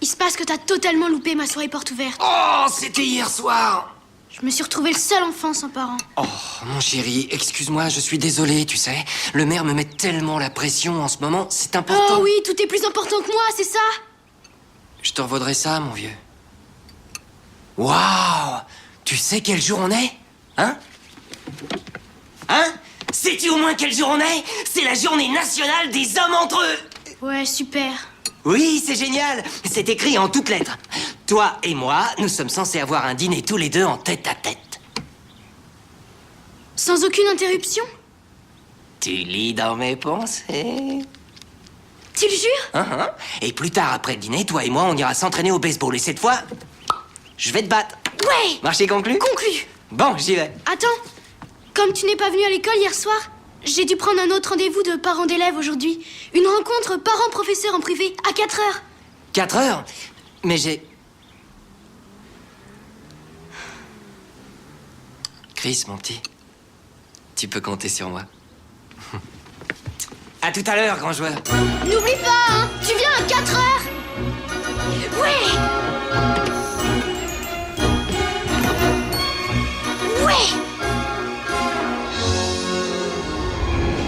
Il se passe que t'as totalement loupé ma soirée porte ouverte. Oh, c'était hier soir. Je me suis retrouvé le seul enfant sans parents. Oh, mon chéri, excuse-moi, je suis désolé, tu sais. Le maire me met tellement la pression en ce moment, c'est important. Oh oui, tout est plus important que moi, c'est ça? Je te revaudrai ça, mon vieux. Waouh! Tu sais quel jour on est? Hein? Sais-tu au moins quel jour on est? C'est la journée nationale des hommes entre eux! Ouais, super. Oui, c'est génial! C'est écrit en toutes lettres. Toi et moi, nous sommes censés avoir un dîner tous les deux en tête à tête. Sans aucune interruption? Tu lis dans mes pensées. Tu le jures? Et plus tard, après le dîner, toi et moi, on ira s'entraîner au baseball. Et cette fois, je vais te battre. Ouais! Marché conclu? Conclu! Bon, j'y vais. Attends, comme tu n'es pas venu à l'école hier soir, j'ai dû prendre un autre rendez-vous de parents d'élèves aujourd'hui. Une rencontre parents-professeurs en privé, à 4 heures. 4 heures? Mais j'ai... Chris, mon petit, tu peux compter sur moi. À tout à l'heure, grand joueur. N'oublie pas, hein, tu viens à 4 heures. Ouais!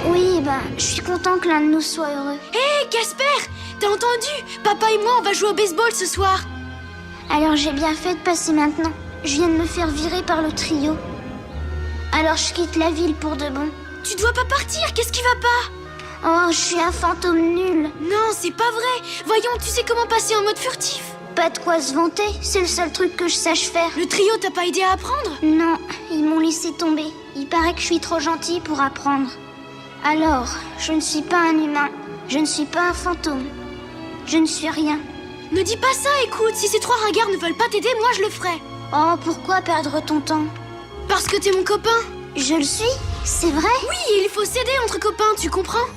Oui, bah, je suis content que l'un de nous soit heureux. Hé, Casper, t'as entendu? Papa et moi, on va jouer au baseball ce soir. Alors j'ai bien fait de passer maintenant. Je viens de me faire virer par le trio. Alors je quitte la ville pour de bon. Tu dois pas partir, qu'est-ce qui va pas? Oh, je suis un fantôme nul. Non, c'est pas vrai. Voyons, tu sais comment passer en mode furtif? Pas de quoi se vanter, c'est le seul truc que je sache faire. Le trio t'a pas aidé à apprendre? Non, ils m'ont laissé tomber. Il paraît que je suis trop gentille pour apprendre. Alors, je ne suis pas un humain. Je ne suis pas un fantôme. Je ne suis rien. Ne dis pas ça, écoute. Si ces 3 ringards ne veulent pas t'aider, moi je le ferai. Oh, pourquoi perdre ton temps? Parce que t'es mon copain. Je le suis? C'est vrai? Oui, il faut s'aider entre copains, tu comprends?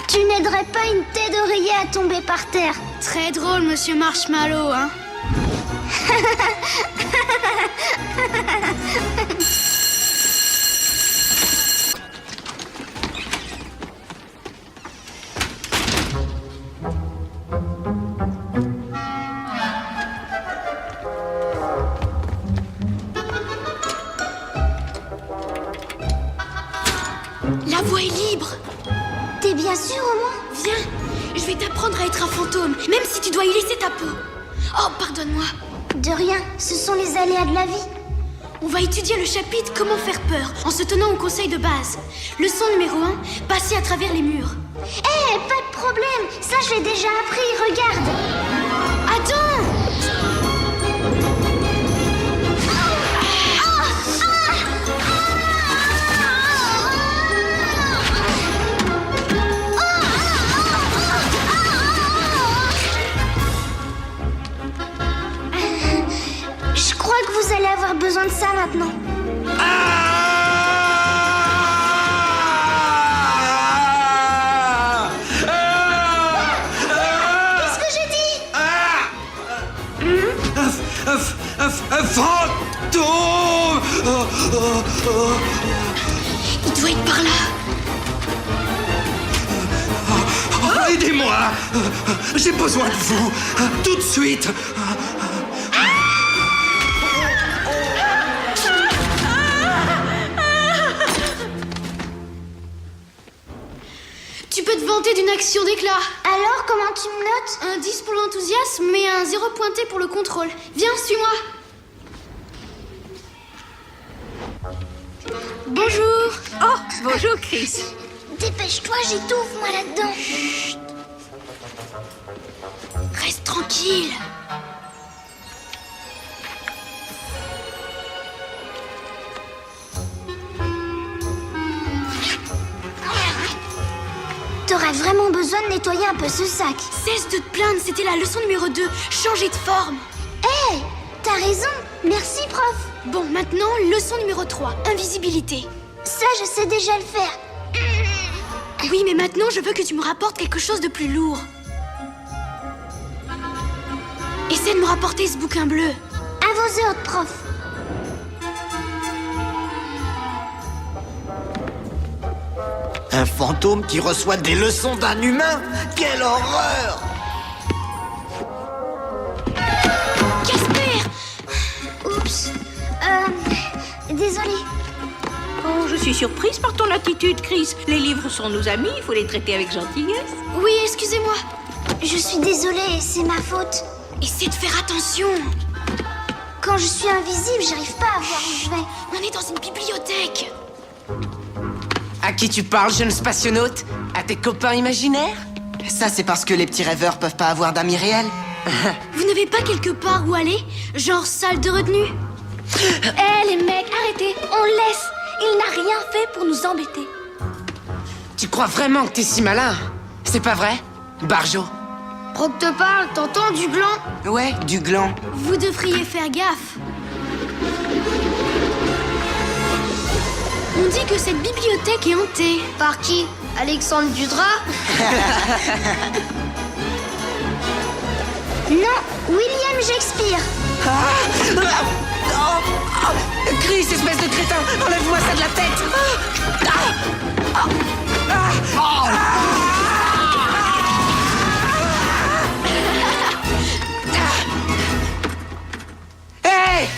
Tu n'aiderais pas une tête d'oreiller à tomber par terre. Très drôle, monsieur Marshmallow, hein? La voie est libre. T'es bien sûr au moins? Viens, je vais t'apprendre à être un fantôme, même si tu dois y laisser ta peau. Oh, pardonne-moi. De rien, ce sont les aléas de la vie. On va étudier le chapitre Comment faire peur, en se tenant au conseil de base. Leçon numéro 1, passer à travers les murs. Hé, pas de problème, ça je l'ai déjà appris, regarde. Attends! Je crois que vous allez avoir besoin de ça maintenant. Qu'est-ce que j'ai dit? Un fantôme! Il doit être par là. Aidez-moi! J'ai besoin de vous! Tout de suite! Tu peux te vanter d'une action d'éclat. Alors, comment tu me notes? Un 10 pour l'enthousiasme, mais un 0 pointé pour le contrôle. Viens, suis-moi. Bonjour. Oh, bonjour, Chris. Dépêche-toi, j'étouffe, moi, là-dedans. Chut. Reste tranquille. T'aurais vraiment besoin de nettoyer un peu ce sac. Cesse de te plaindre, c'était la leçon numéro 2. Changer de forme. Hé, t'as raison. Merci, prof. Bon, maintenant, leçon numéro 3. Invisibilité. Ça, je sais déjà le faire. Oui, mais maintenant, je veux que tu me rapportes quelque chose de plus lourd. Essaie de me rapporter ce bouquin bleu. À vos ordres, prof. Un fantôme qui reçoit des leçons d'un humain? Quelle horreur! Casper! Oups. Désolée. Oh, je suis surprise par ton attitude, Chris. Les livres sont nos amis, il faut les traiter avec gentillesse. Oui, excusez-moi. Je suis désolée, c'est ma faute. Essaie de faire attention. Quand je suis invisible, j'arrive pas à voir où je vais. On est dans une bibliothèque. À qui tu parles, jeune spationaute? À tes copains imaginaires? Ça, c'est parce que les petits rêveurs peuvent pas avoir d'amis réels. Vous n'avez pas quelque part où aller? Genre salle de retenue? Hé les mecs, arrêtez, on le laisse. Il n'a rien fait pour nous embêter. Tu crois vraiment que t'es si malin? C'est pas vrai, Barjo? Brock te parle, t'entends du gland? Ouais, du gland. Vous devriez faire gaffe. On dit que cette bibliothèque est hantée. Par qui? Alexandre Dudras? Non, William Shakespeare. Chris, espèce de crétin, enlève-moi ça de la tête. Hey!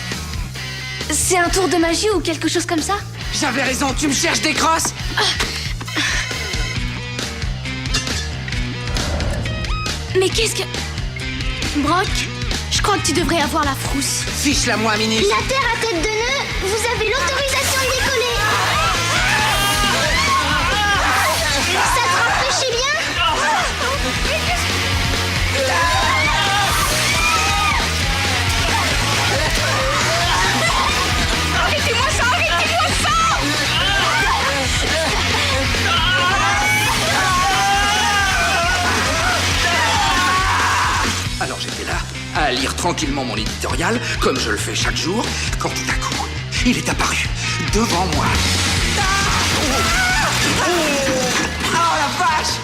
C'est un tour de magie ou quelque chose comme ça? J'avais raison, tu me cherches des crosses? Mais qu'est-ce que... Brock, je crois que tu devrais avoir la frousse. Fiche-la moi, Minus. La Terre à tête de nœud, vous avez l'autorisation de décoller. Ça te rafraîchit bien? Arrêtez-moi ça, arrêtez-moi ça! Alors j'étais là, à lire tranquillement mon éditorial, comme je le fais chaque jour, quand tout à coup, il est apparu devant moi. Oh la vache!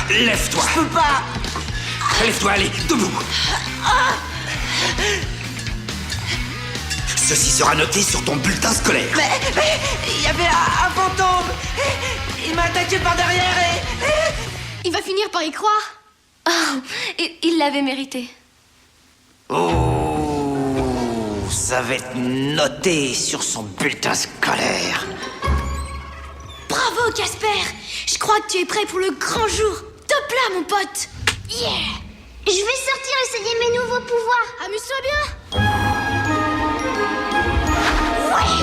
Lève-toi! Je peux pas! Lève-toi, allez, debout! Ceci sera noté sur ton bulletin scolaire. Mais il y avait un fantôme! Il m'a attaqué par derrière et... Il va finir par y croire. Oh, il l'avait mérité. Oh, ça va être noté sur son bulletin scolaire. Bravo, Casper. Je crois que tu es prêt pour le grand jour. Top là, mon pote. Yeah. Je vais sortir essayer mes nouveaux pouvoirs. Amuse-toi bien. Ouais.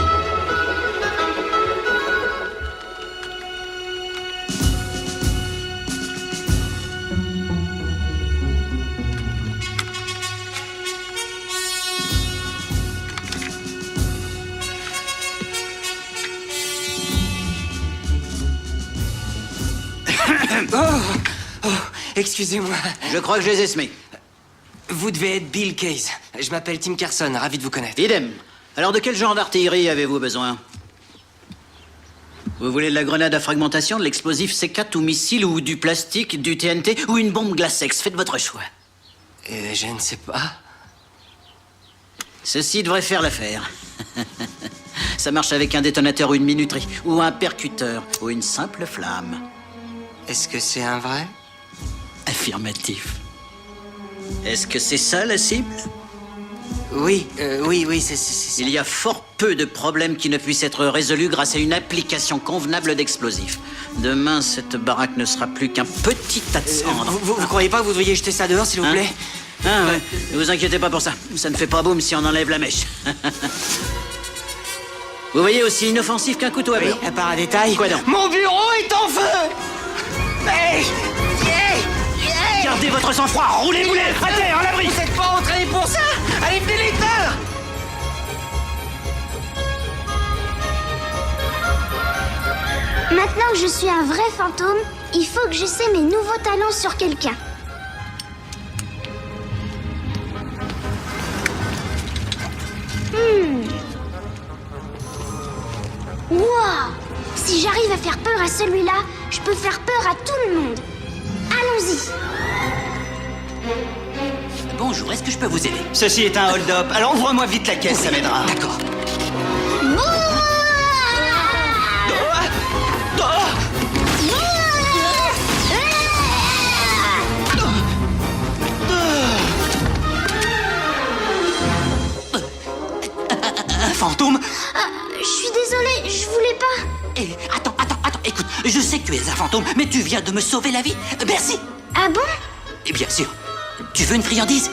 Excusez-moi. Je crois que je les ai semés. Vous devez être Bill Case. Je m'appelle Tim Carson, ravi de vous connaître. Idem. Alors de quel genre d'artillerie avez-vous besoin? Vous voulez de la grenade à fragmentation, de l'explosif C4 ou missile, ou du plastique, du TNT, ou une bombe glacex? Faites votre choix. Je ne sais pas. Ceci devrait faire l'affaire. Ça marche avec un détonateur ou une minuterie, ou un percuteur, ou une simple flamme. Est-ce que c'est un vrai? Affirmatif. Est-ce que c'est ça la cible? Oui, oui, c'est... Il y a fort peu de problèmes qui ne puissent être résolus grâce à une application convenable d'explosifs. Demain, cette baraque ne sera plus qu'un petit tas de cendres. Vous croyez pas que vous devriez jeter ça dehors, s'il vous plaît? Ah ouais, ne vous inquiétez pas pour ça. Ça ne fait pas boum si on enlève la mèche. Vous voyez aussi inoffensif qu'un couteau à beurre. À part un détail. Quoi donc? Mon bureau est en feu! Hey! Gardez votre sang-froid, roulez-vous à terre, à l'abri! Vous êtes pas entraîné pour ça! Allez, venez les je suis un vrai fantôme, il faut que j'essaie mes nouveaux talents sur quelqu'un. Wow! Si j'arrive à faire peur à celui-là, je peux faire peur à tout le monde. Allons-y. Bonjour, est-ce que je peux vous aider? Ceci est un hold-up, alors ouvre-moi vite la caisse, ça m'aidera. D'accord. Un fantôme? Je suis désolée, je voulais pas. Attends, écoute, je sais que tu es un fantôme, mais tu viens de me sauver la vie. Merci. Ah bon? Et bien sûr. Tu veux une friandise?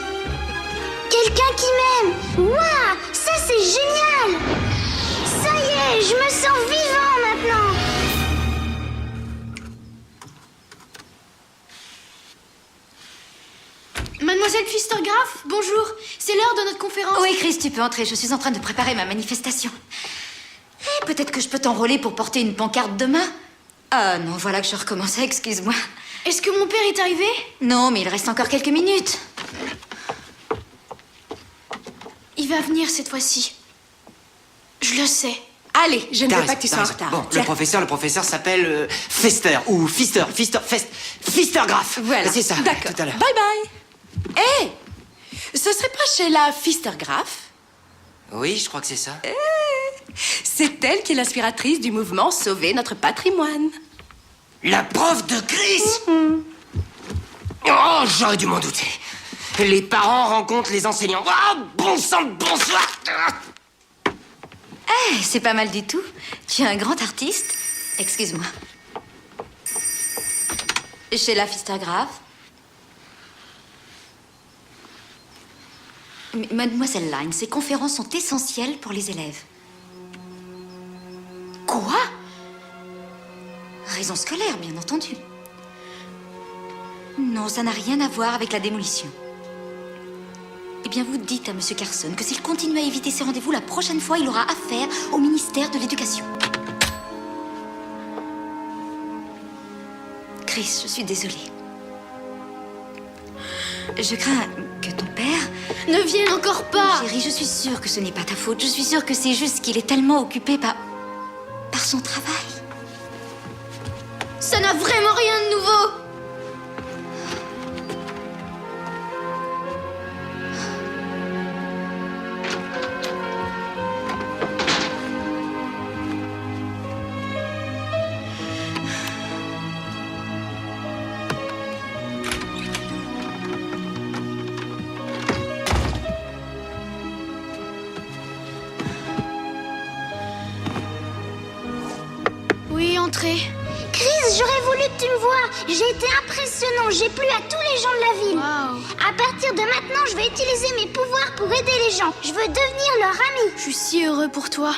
Quelqu'un qui m'aime. Waouh, ça c'est génial. Ça y est, je me sens vivant maintenant. Mademoiselle Pfistergraf, bonjour. C'est l'heure de notre conférence. Oui, Chris, tu peux entrer. Je suis en train de préparer ma manifestation. Et peut-être que je peux t'enrôler pour porter une pancarte demain. Ah non, voilà que je recommence. Excuse-moi. Est-ce que mon père est arrivé? Non, mais il reste encore quelques minutes. Il va venir cette fois-ci. Je le sais. Allez, je ne veux pas que tu sois en retard. Bon, Tiens. le professeur s'appelle Fester, ou Pfistergraf. Voilà, c'est ça, d'accord. tout à l'heure. Bye bye. Hé, ce serait pas Sheila Pfistergraf? Oui, je crois que c'est ça. C'est elle qui est l'inspiratrice du mouvement Sauver notre patrimoine. La prof de Chris. Oh, j'aurais dû m'en douter. Les parents rencontrent les enseignants. Oh, bon sang, bonsoir. C'est pas mal du tout. Tu es un grand artiste. Excuse-moi. Sheila Pfistergraf. Mademoiselle Line, ces conférences sont essentielles pour les élèves. Quoi? Raison scolaire, bien entendu. Non, ça n'a rien à voir avec la démolition. Eh bien, vous dites à Monsieur Carson que s'il continue à éviter ces rendez-vous, la prochaine fois, il aura affaire au ministère de l'Éducation. Chris, je suis désolée. Je crains que ton père... Ne vienne encore pas. Chérie, je suis sûre que ce n'est pas ta faute. Je suis sûre que c'est juste qu'il est tellement occupé par son travail. Ça n'a vraiment rien de nouveau. Oui, entrez. Chris, j'aurais voulu que tu me vois. J'ai été impressionnant. J'ai plu à tous les gens de la ville. Wow. À partir de maintenant, je vais utiliser mes pouvoirs pour aider les gens. Je veux devenir leur ami. Je suis si heureux pour toi.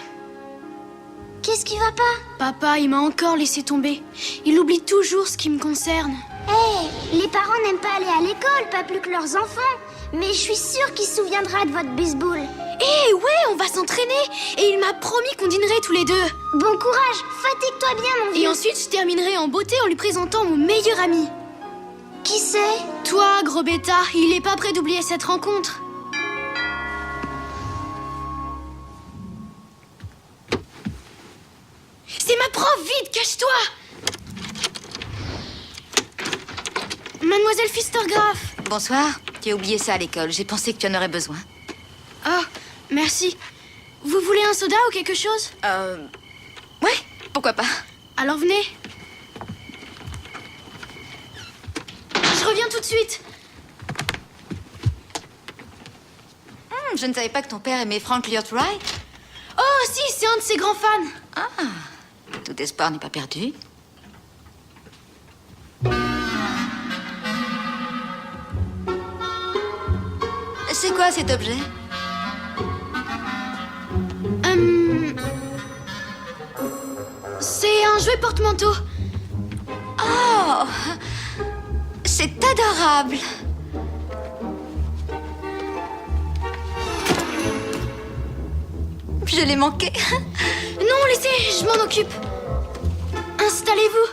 Qu'est-ce qui va pas? Papa, il m'a encore laissé tomber. Il oublie toujours ce qui me concerne. Hé, les parents n'aiment pas aller à l'école, pas plus que leurs enfants. Mais je suis sûre qu'il se souviendra de votre baseball. Eh ouais, on va s'entraîner. Et il m'a promis qu'on dînerait tous les deux. Bon courage, fatigue-toi bien, mon vieux. Et ensuite, je terminerai en beauté en lui présentant mon meilleur ami. Qui c'est? Toi, gros bêta, il est pas prêt d'oublier cette rencontre. C'est ma prof, vite, cache-toi. Mademoiselle Pfistergraf. Bonsoir. Tu as oublié ça à l'école. J'ai pensé que tu en aurais besoin. Oh, merci. Vous voulez un soda ou quelque chose? Ouais, pourquoi pas. Alors venez. Je reviens tout de suite. Je ne savais pas que ton père aimait Frank Lloyd Wright. Oh, si, c'est un de ses grands fans. Ah, tout espoir n'est pas perdu. C'est quoi cet objet? C'est un jouet porte-manteau. Oh, c'est adorable. Je l'ai manqué. Non, laissez, je m'en occupe. Un Installez-vous.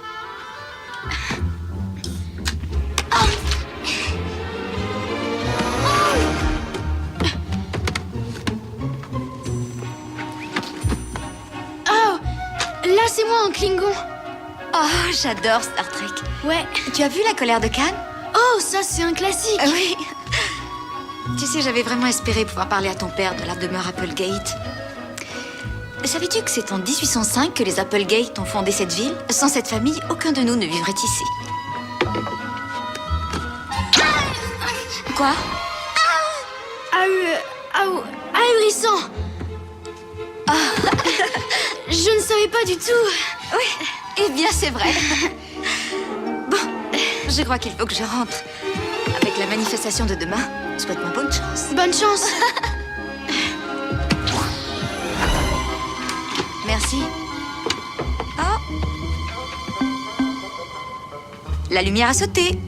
Oh, là c'est moi en Klingon. Oh, j'adore Star Trek. Ouais. Tu as vu La colère de Khan? Oh, ça c'est un classique. Oui. Tu sais, j'avais vraiment espéré pouvoir parler à ton père de la demeure Applegate. Savais-tu que c'est en 1805 que les Applegate ont fondé cette ville? Sans cette famille, aucun de nous ne vivrait ici. Quoi? Ahurissant. Je ne savais pas du tout. Oui, eh bien c'est vrai. Bon, je crois qu'il faut que je rentre. Avec la manifestation de demain, souhaite-moi bonne chance. Bonne chance. Merci. Oh. La lumière a sauté.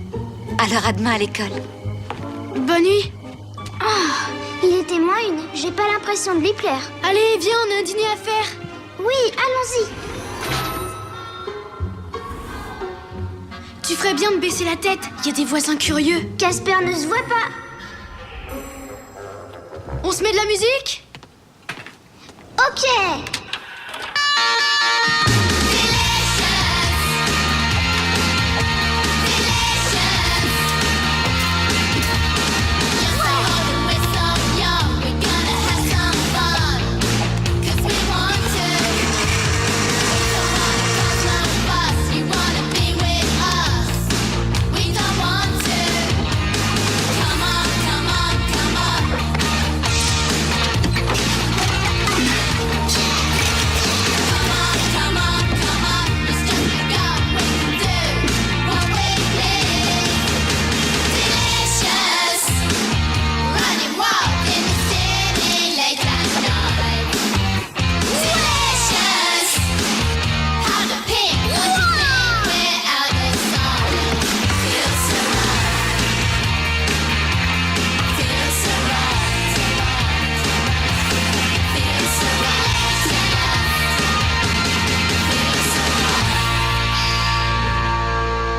Alors à demain à l'école. Bonne nuit. Il était moins une. J'ai pas l'impression de lui plaire. Allez, viens, on a un dîner à faire. Oui, allons-y. Tu ferais bien de baisser la tête. Il y a des voisins curieux. Casper ne se voit pas. On se met de la musique? Ok.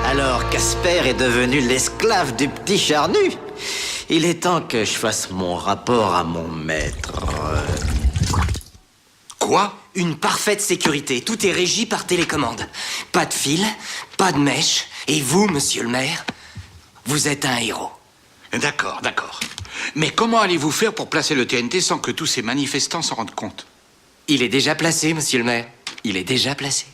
Alors Casper est devenu l'esclave du petit charnu. Il est temps que je fasse mon rapport à mon maître. Quoi? Une parfaite sécurité. Tout est régi par télécommande. Pas de fil, pas de mèche. Et vous, monsieur le maire, vous êtes un héros. D'accord, d'accord. Mais comment allez-vous faire pour placer le TNT sans que tous ces manifestants s'en rendent compte? Il est déjà placé, monsieur le maire. Il est déjà placé.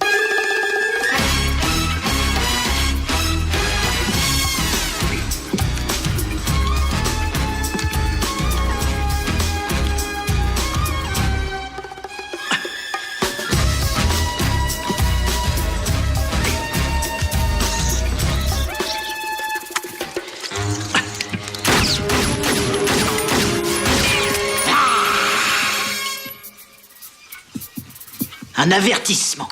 Un avertissement.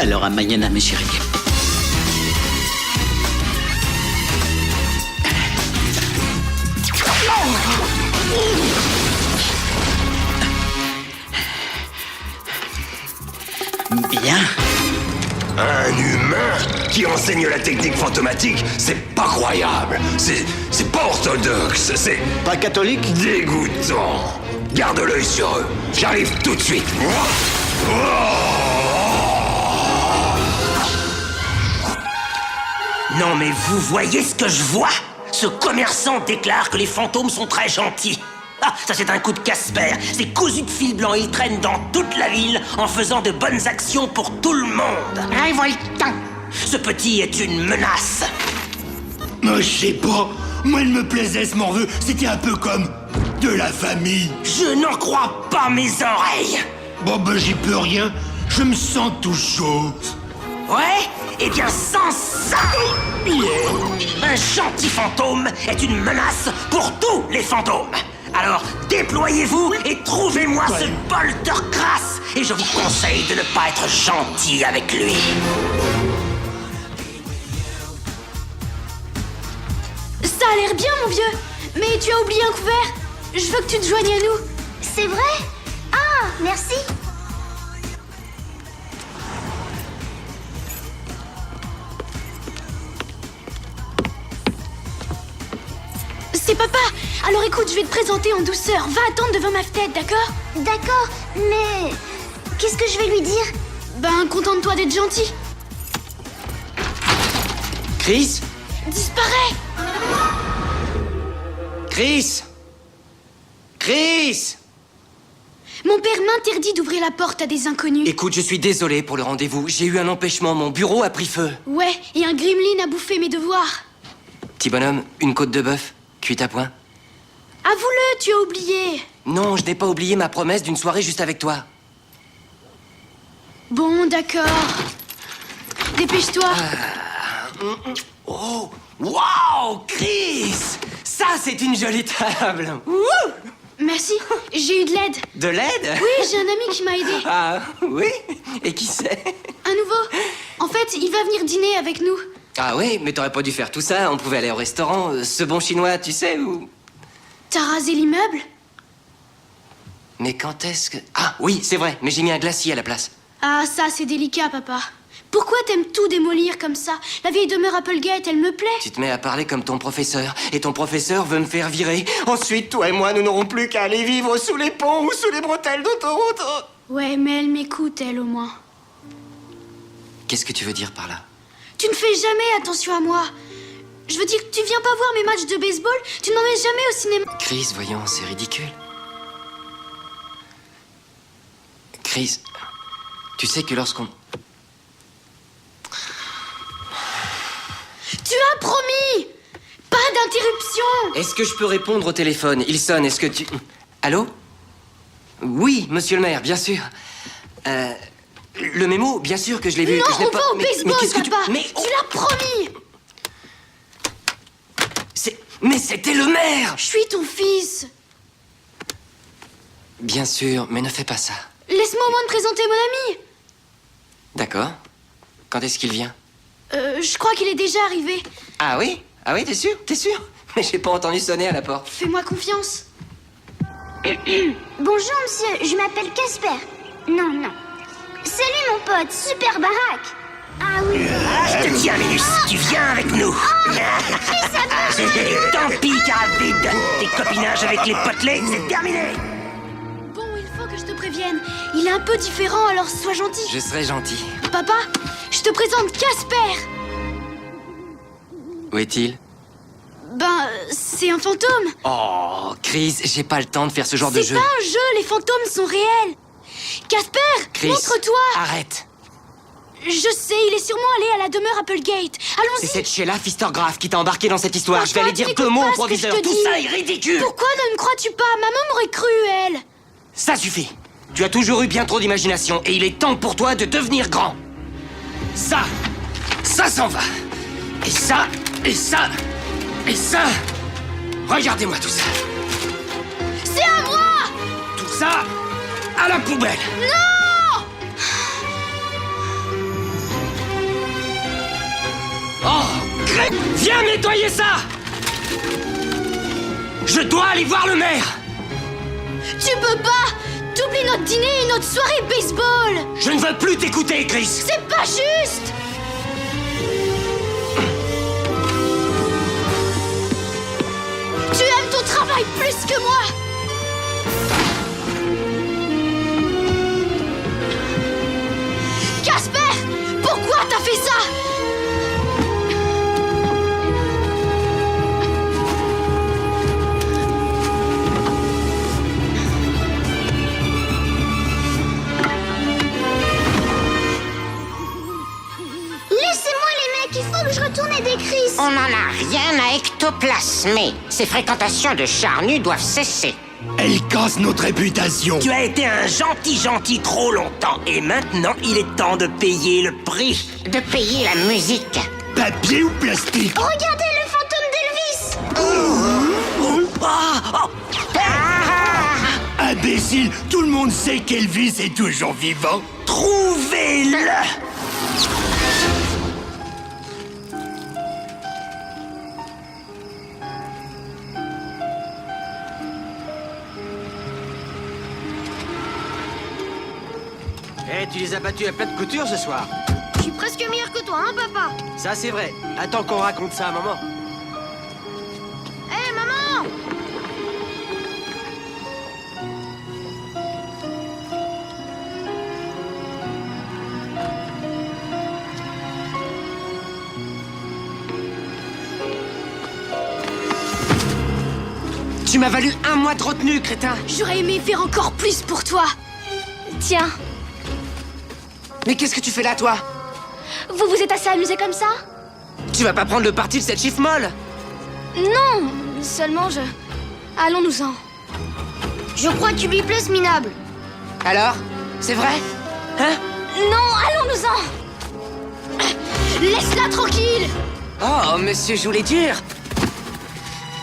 Alors à Mayenne, mes chéris. Bien. Un humain qui enseigne la technique fantomatique, c'est pas croyable. C'est pas orthodoxe, c'est... Pas catholique? Dégoûtant. Garde l'œil sur eux. J'arrive tout de suite. Non mais vous voyez ce que je vois? Ce commerçant déclare que les fantômes sont très gentils. Ah, ça c'est un coup de Casper. C'est cousu de fil blanc. Il traîne dans toute la ville en faisant de bonnes actions pour tout le monde. Révoltant. Ce petit est une menace. Je sais pas. Moi, il me plaisait ce morveux. C'était un peu comme de la famille. Je n'en crois pas mes oreilles. Bon, ben, j'y peux rien. Je me sens tout chaud. Ouais? Eh bien, sans ça, un gentil fantôme est une menace pour tous les fantômes. Alors, déployez-vous et trouvez-moi ce poltercrasse. Et je vous conseille de ne pas être gentil avec lui. Ça a l'air bien, mon vieux. Mais tu as oublié un couvert. Je veux que tu te joignes à nous. C'est vrai? Ah, merci. C'est papa. Alors écoute, je vais te présenter en douceur. Va attendre devant ma fenêtre, d'accord? D'accord, mais... qu'est-ce que je vais lui dire? Ben, contente-toi d'être gentil. Chris? Disparais. Chris? Chris? Mon père m'interdit d'ouvrir la porte à des inconnus. Écoute, je suis désolé pour le rendez-vous. J'ai eu un empêchement, mon bureau a pris feu. Ouais, et un gremlin a bouffé mes devoirs. Petit bonhomme, une côte de bœuf, cuite à point. Avoue-le, tu as oublié. Non, je n'ai pas oublié ma promesse d'une soirée juste avec toi. Bon, d'accord. Dépêche-toi. Oh, wow, Chris! Ça, c'est une jolie table. Wouh! Merci, j'ai eu de l'aide. De l'aide? Oui, j'ai un ami qui m'a aidé. Ah, oui? Et qui c'est? Un nouveau. En fait, il va venir dîner avec nous. Ah oui, mais t'aurais pas dû faire tout ça. On pouvait aller au restaurant, ce bon chinois, tu sais, où... T'as rasé l'immeuble? Mais quand est-ce que... Ah, oui, c'est vrai, mais j'ai mis un glacier à la place. Ah, ça, c'est délicat, papa. Pourquoi t'aimes tout démolir comme ça? La vieille demeure Applegate, elle me plaît. Tu te mets à parler comme ton professeur, et ton professeur veut me faire virer. Ensuite, toi et moi, nous n'aurons plus qu'à aller vivre sous les ponts ou sous les bretelles d'autoroute. Ouais, mais elle m'écoute, elle, au moins. Qu'est-ce que tu veux dire par là? Tu ne fais jamais attention à moi. Je veux dire, tu viens pas voir mes matchs de baseball? Tu ne m'emmènes jamais au cinéma? Chris, voyons, c'est ridicule. Chris, tu sais que lorsqu'on... Tu as promis! Pas d'interruption! Est-ce que je peux répondre au téléphone? Il sonne, est-ce que tu... Allô? Oui, monsieur le maire, bien sûr. Le mémo, bien sûr que je l'ai vu. Non, que je l'ai on pas... va au baseball, qu'est-ce que papa! tu... Mais... Tu l'as promis! Mais c'était le maire! Je suis ton fils! Bien sûr, mais ne fais pas ça. Laisse-moi au moins te présenter mon ami! D'accord. Quand est-ce qu'il vient? Je crois qu'il est déjà arrivé. Ah oui? Ah oui, t'es sûr? T'es sûr? Mais j'ai pas entendu sonner à la porte. Fais-moi confiance. Bonjour, monsieur. Je m'appelle Casper. Non, non. Salut, mon pote. Super baraque. Ah oui. Je te tiens, Minus. Tu viens avec nous. Tant pis, Caravide. Tes copinages avec les potelets, c'est terminé. Bon, il faut que je te prévienne. Il est un peu différent, alors sois gentil. Je serai gentil. Papa, je te présente Casper. Où est-il? Ben, c'est un fantôme. Oh, Chris, j'ai pas le temps de faire ce genre de jeu. C'est pas un jeu, les fantômes sont réels. Casper, Chris, montre-toi. Arrête. Je sais, il est sûrement allé à la demeure Applegate. C'est Allons-y. cette Sheila Fistergraph qui t'a embarqué dans cette histoire. Papa, Je vais aller dire t'écoutes deux mots pas au ce que je proviseur. te Tout dis. ça est ridicule. Pourquoi ne me crois-tu pas? Maman m'aurait cru, elle. Ça suffit. Tu as toujours eu bien trop d'imagination et il est temps pour toi de devenir grand. Ça s'en va. Et ça, et ça, et ça. Regardez-moi tout ça. C'est à moi. Tout ça à la poubelle. Non. Viens nettoyer ça! Je dois aller voir le maire! Tu peux pas! T'oublies notre dîner et notre soirée baseball! Je ne veux plus t'écouter, Chris! C'est pas juste! Tu aimes ton travail plus que moi! Casper! Pourquoi t'as fait ça? Laissez-moi les mecs, il faut que je retourne aider Chris. On n'en a rien à ectoplasmer. Ces fréquentations de charnus doivent cesser. Elle casse notre réputation. Tu as été un gentil trop longtemps. Et maintenant, il est temps de payer le prix. De payer la musique. Papier ou plastique? Regardez le fantôme d'Elvis. Imbécile, tout le monde sait qu'Elvis est toujours vivant. Trouvez-le! Eh, tu les as battus à plat de couture ce soir. Je suis presque meilleur que toi, hein, papa? Ça, c'est vrai. Attends qu'on raconte ça à maman. Hé, maman! Tu m'as valu 1 mois de retenue, crétin. J'aurais aimé faire encore plus pour toi. Tiens, Mais qu'est-ce que tu fais là, toi? vous vous êtes assez amusés comme ça? Tu vas pas prendre le parti de cette chiffre molle? Non, seulement je... Allons-nous-en. Je crois que tu lui plais, ce minable. Alors? C'est vrai? Hein? Non, allons-nous-en. Laisse-la tranquille. Oh, monsieur joue les durs.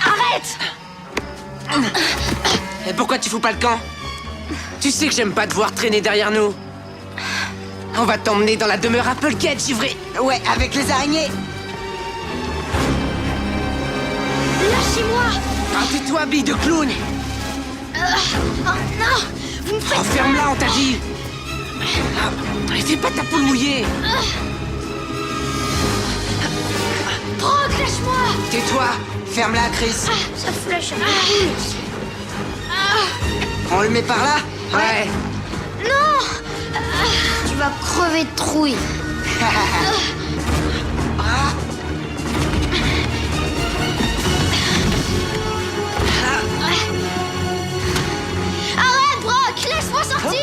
Arrête. Et pourquoi tu fous pas le camp? Tu sais que j'aime pas te voir traîner derrière nous. On va t'emmener dans la demeure Applegate, givré. Ouais, avec les araignées. Lâchez-moi. Ah, tais-toi, bille de clown. Oh non, vous me faites... Oh, ferme-la, on t'a dit. Ah, fais pas ta poule mouillée. Brock, lâche-moi. Tais-toi. Ferme-la, Chris. Ça flèche. On le met par là? Ouais. Non. Tu vas crever de trouille. Arrête, Brock, laisse-moi sortir.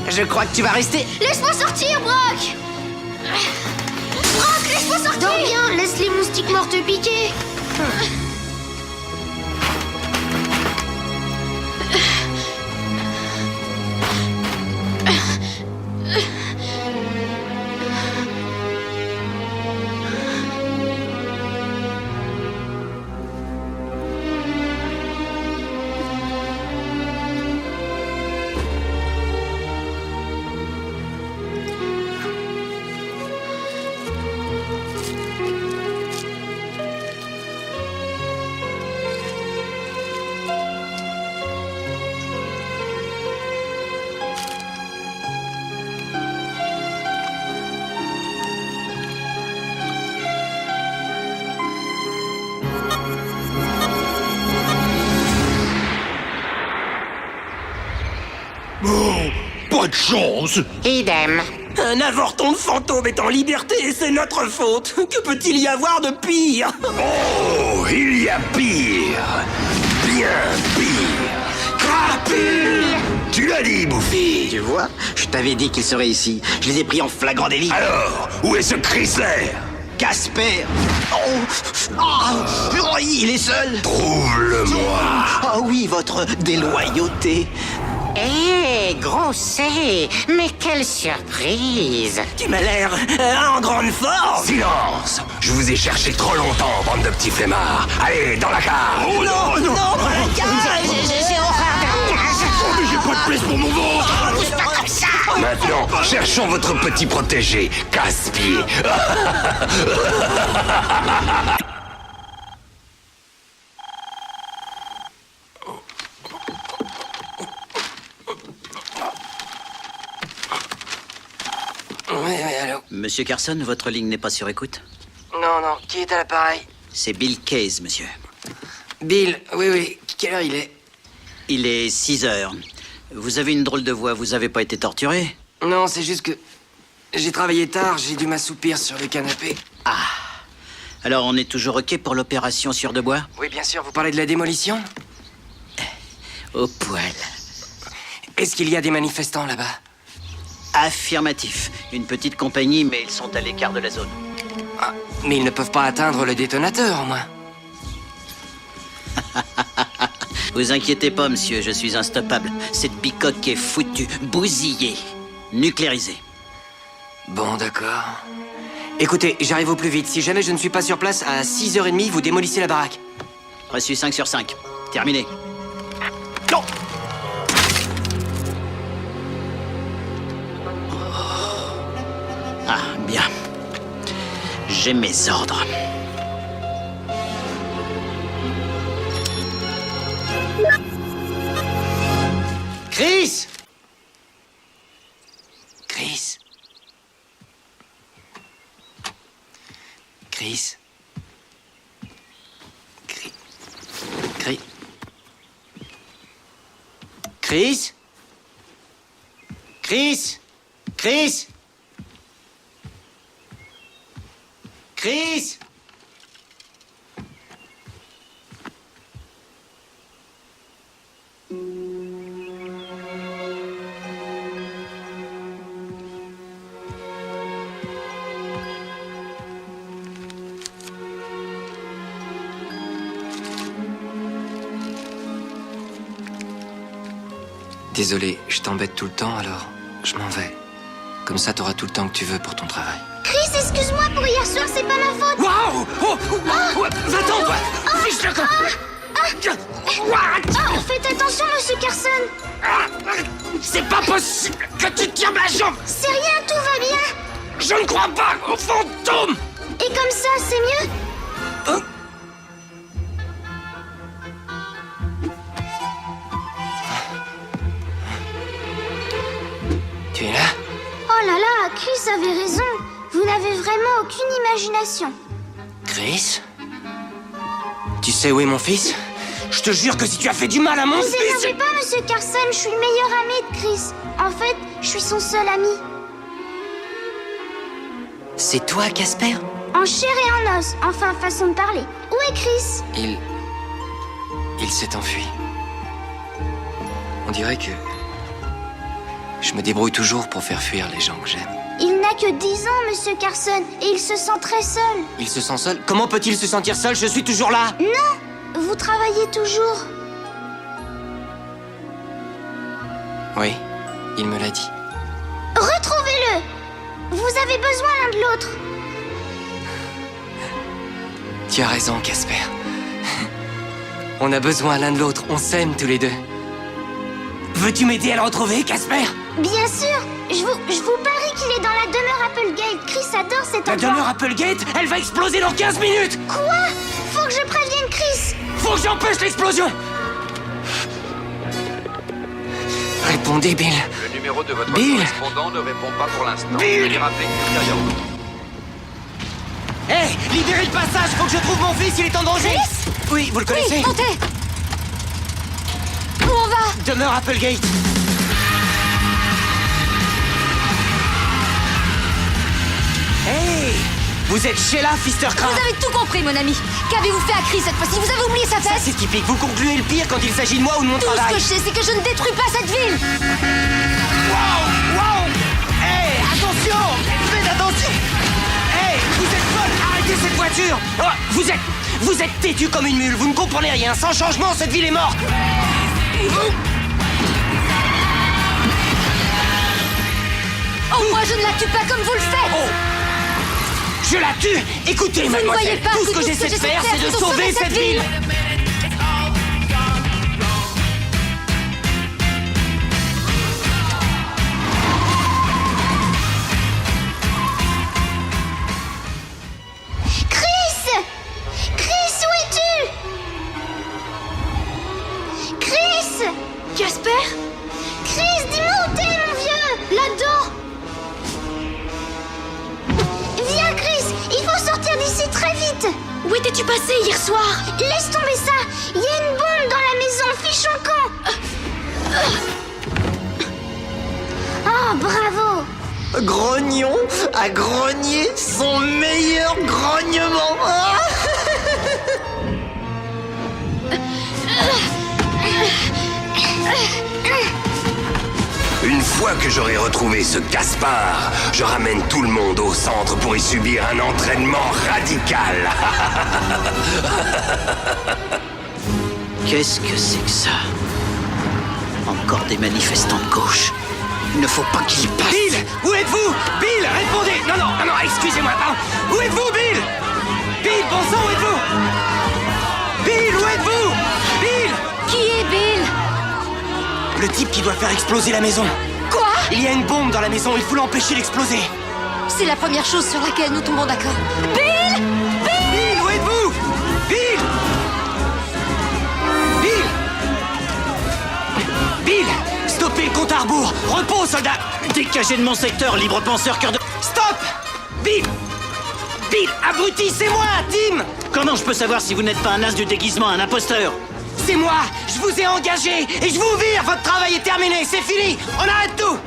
Je crois que tu vas rester. Laisse-moi sortir, Brock. Brock, laisse-moi sortir. Dors bien, laisse les moustiques morts te piquer. Oh, pas de chance. Idem. Un avorton de fantôme est en liberté et c'est notre faute. Que peut-il y avoir de pire? Oh, il y a pire. Bien pire. Crapule! Tu l'as dit, Buffy. Tu vois, je t'avais dit qu'il serait ici. Je les ai pris en flagrant délit. Alors, où est ce Chrysler? Casper. Oh, il est seul. Trouve-le-moi. Ah oui, votre déloyauté. Hé, grossé, mais quelle surprise! Tu m'as l'air en grande forme. Silence. Je vous ai cherché trop longtemps, bande de petits flemmards. Allez, dans la cave. Oh non, non, pas la cage. J'ai horreur de la cage. Oh, mais j'ai pas de place pour mon ventre. Bouge pas comme ça! Maintenant, cherchons votre petit protégé, casse-pied. Oui, allô. Monsieur Carson, votre ligne n'est pas sur écoute? Non, non, qui est à l'appareil? C'est Bill Case, monsieur. Bill, oui. Quelle heure il est? Il est 6 heures. Vous avez une drôle de voix, vous avez pas été torturé? Non, c'est juste que j'ai travaillé tard, j'ai dû m'assoupir sur le canapé. Ah. Alors on est toujours OK pour l'opération sur de bois? Oui, bien sûr, vous parlez de la démolition? Au poil. Est-ce qu'il y a des manifestants là-bas? Affirmatif. Une petite compagnie, mais ils sont à l'écart de la zone. Ah, mais ils ne peuvent pas atteindre le détonateur, au moins. Vous inquiétez pas, monsieur, je suis instoppable. Cette bicoque est foutue, bousillée, nucléarisée. Bon, d'accord. Écoutez, j'arrive au plus vite. Si jamais je ne suis pas sur place, à 6h30, vous démolissez la baraque. Reçu 5 sur 5. Terminé. Non! Ah, bien. J'ai mes ordres. Chris! Chris? Chris? Chris? Chris? Chris? Chris? Chris? Désolé, je t'embête tout le temps, alors je m'en vais. Comme ça, t'auras tout le temps que tu veux pour ton travail. Chris, excuse-moi pour hier soir, c'est pas ma faute. Waouh! Va-t'en, toi! Fiche le camp! Faites attention, monsieur Carson. C'est pas possible que tu tiens ma jambe! C'est rien, tout va bien. Je ne crois pas aux fantômes! Et comme ça, c'est mieux? Tu es là? Oh là là, Chris avait raison. Vous n'avez vraiment aucune imagination. Chris? Tu sais où est mon fils? Je te jure que si tu as fait du mal à mon Vous fils... énervez pas, monsieur Carson, je suis le meilleur ami de Chris. En fait, je suis son seul ami. C'est toi, Casper? En chair et en os, enfin, façon de parler. Où est Chris? Il s'est enfui. On dirait que... je me débrouille toujours pour faire fuir les gens que j'aime. Il n'a que 10 ans, monsieur Carson, et il se sent très seul. Il se sent seul? Comment peut-il se sentir seul? Je suis toujours là! Non! Vous travaillez toujours. Oui, il me l'a dit. Retrouvez-le! Vous avez besoin l'un de l'autre. Tu as raison, Casper. On a besoin l'un de l'autre, on s'aime tous les deux. Veux-tu m'aider à le retrouver, Casper? Bien sûr! Je vous parie qu'il est dans la demeure Applegate. Chris adore cet endroit. La demeure Applegate, elle va exploser dans 15 minutes! Quoi? Faut que je prévienne Chris! Faut que j'empêche l'explosion! Répondez, Bill. Le numéro de votre Bill. correspondant ne répond pas pour l'instant. Bill. Veuillez rappeler ultérieurement. Hé, libérez le passage, faut que je trouve mon fils, il est en danger! Chris? Oui, vous le connaissez? Oui, montez! Où on va? Demeure Applegate. Hey! Vous êtes Sheila Fistercraft. Vous avez tout compris, mon ami. Qu'avez-vous fait à Chris cette fois-ci? Vous avez oublié sa tête? C'est typique, vous concluez le pire quand il s'agit de moi ou de mon Tout travail. ce que je sais, c'est que je ne détruis pas cette ville. Wow! Hey, attention! Faites attention! Hey, vous êtes folle! Arrêtez cette voiture! Oh, vous êtes têtu comme une mule, vous ne comprenez rien. Sans changement, cette ville est morte! Oh, moi, je ne la tue pas comme vous le faites. Oh. Je la tue! Écoutez, Vous ne mademoiselle, voyez pas tout ce que que j'essaie de faire, c'est de sauver cette ville! grand-père? Chris, dis-moi où t'es, mon vieux! Là-dedans! Viens, Chris, il faut sortir d'ici très vite! Où étais-tu passé hier soir? Laisse tomber ça! Il y a une bombe dans la maison, fiche en camp! Oh, bravo! Grognon a grogné son meilleur grognement. Une fois que j'aurai retrouvé ce Gaspard, je ramène tout le monde au centre pour y subir un entraînement radical. Qu'est-ce que c'est que ça? Encore des manifestants de gauche. Il ne faut pas qu'ils passent. Bill, où êtes-vous? Bill, répondez! Non, excusez-moi, pardon. Où êtes-vous, Bill? Bill, bon sang, où êtes-vous? Bill, où êtes-vous? Bill! Qui est Bill? Le type qui doit faire exploser la maison. Quoi? Il y a une bombe dans la maison, il faut l'empêcher d'exploser. C'est la première chose sur laquelle nous tombons d'accord. Bill! Bill, où êtes-vous? Bill! Bill! Bill! Stoppez le compte à rebours! Repos, soldat! Dégagez de mon secteur, libre penseur, cœur de... Stop! Bill! Bill, abruti, c'est moi, Tim! Comment je peux savoir si vous n'êtes pas un as du déguisement, un imposteur? C'est moi! Je vous ai engagé et je vous vire! Votre travail est terminé, c'est fini! On arrête tout!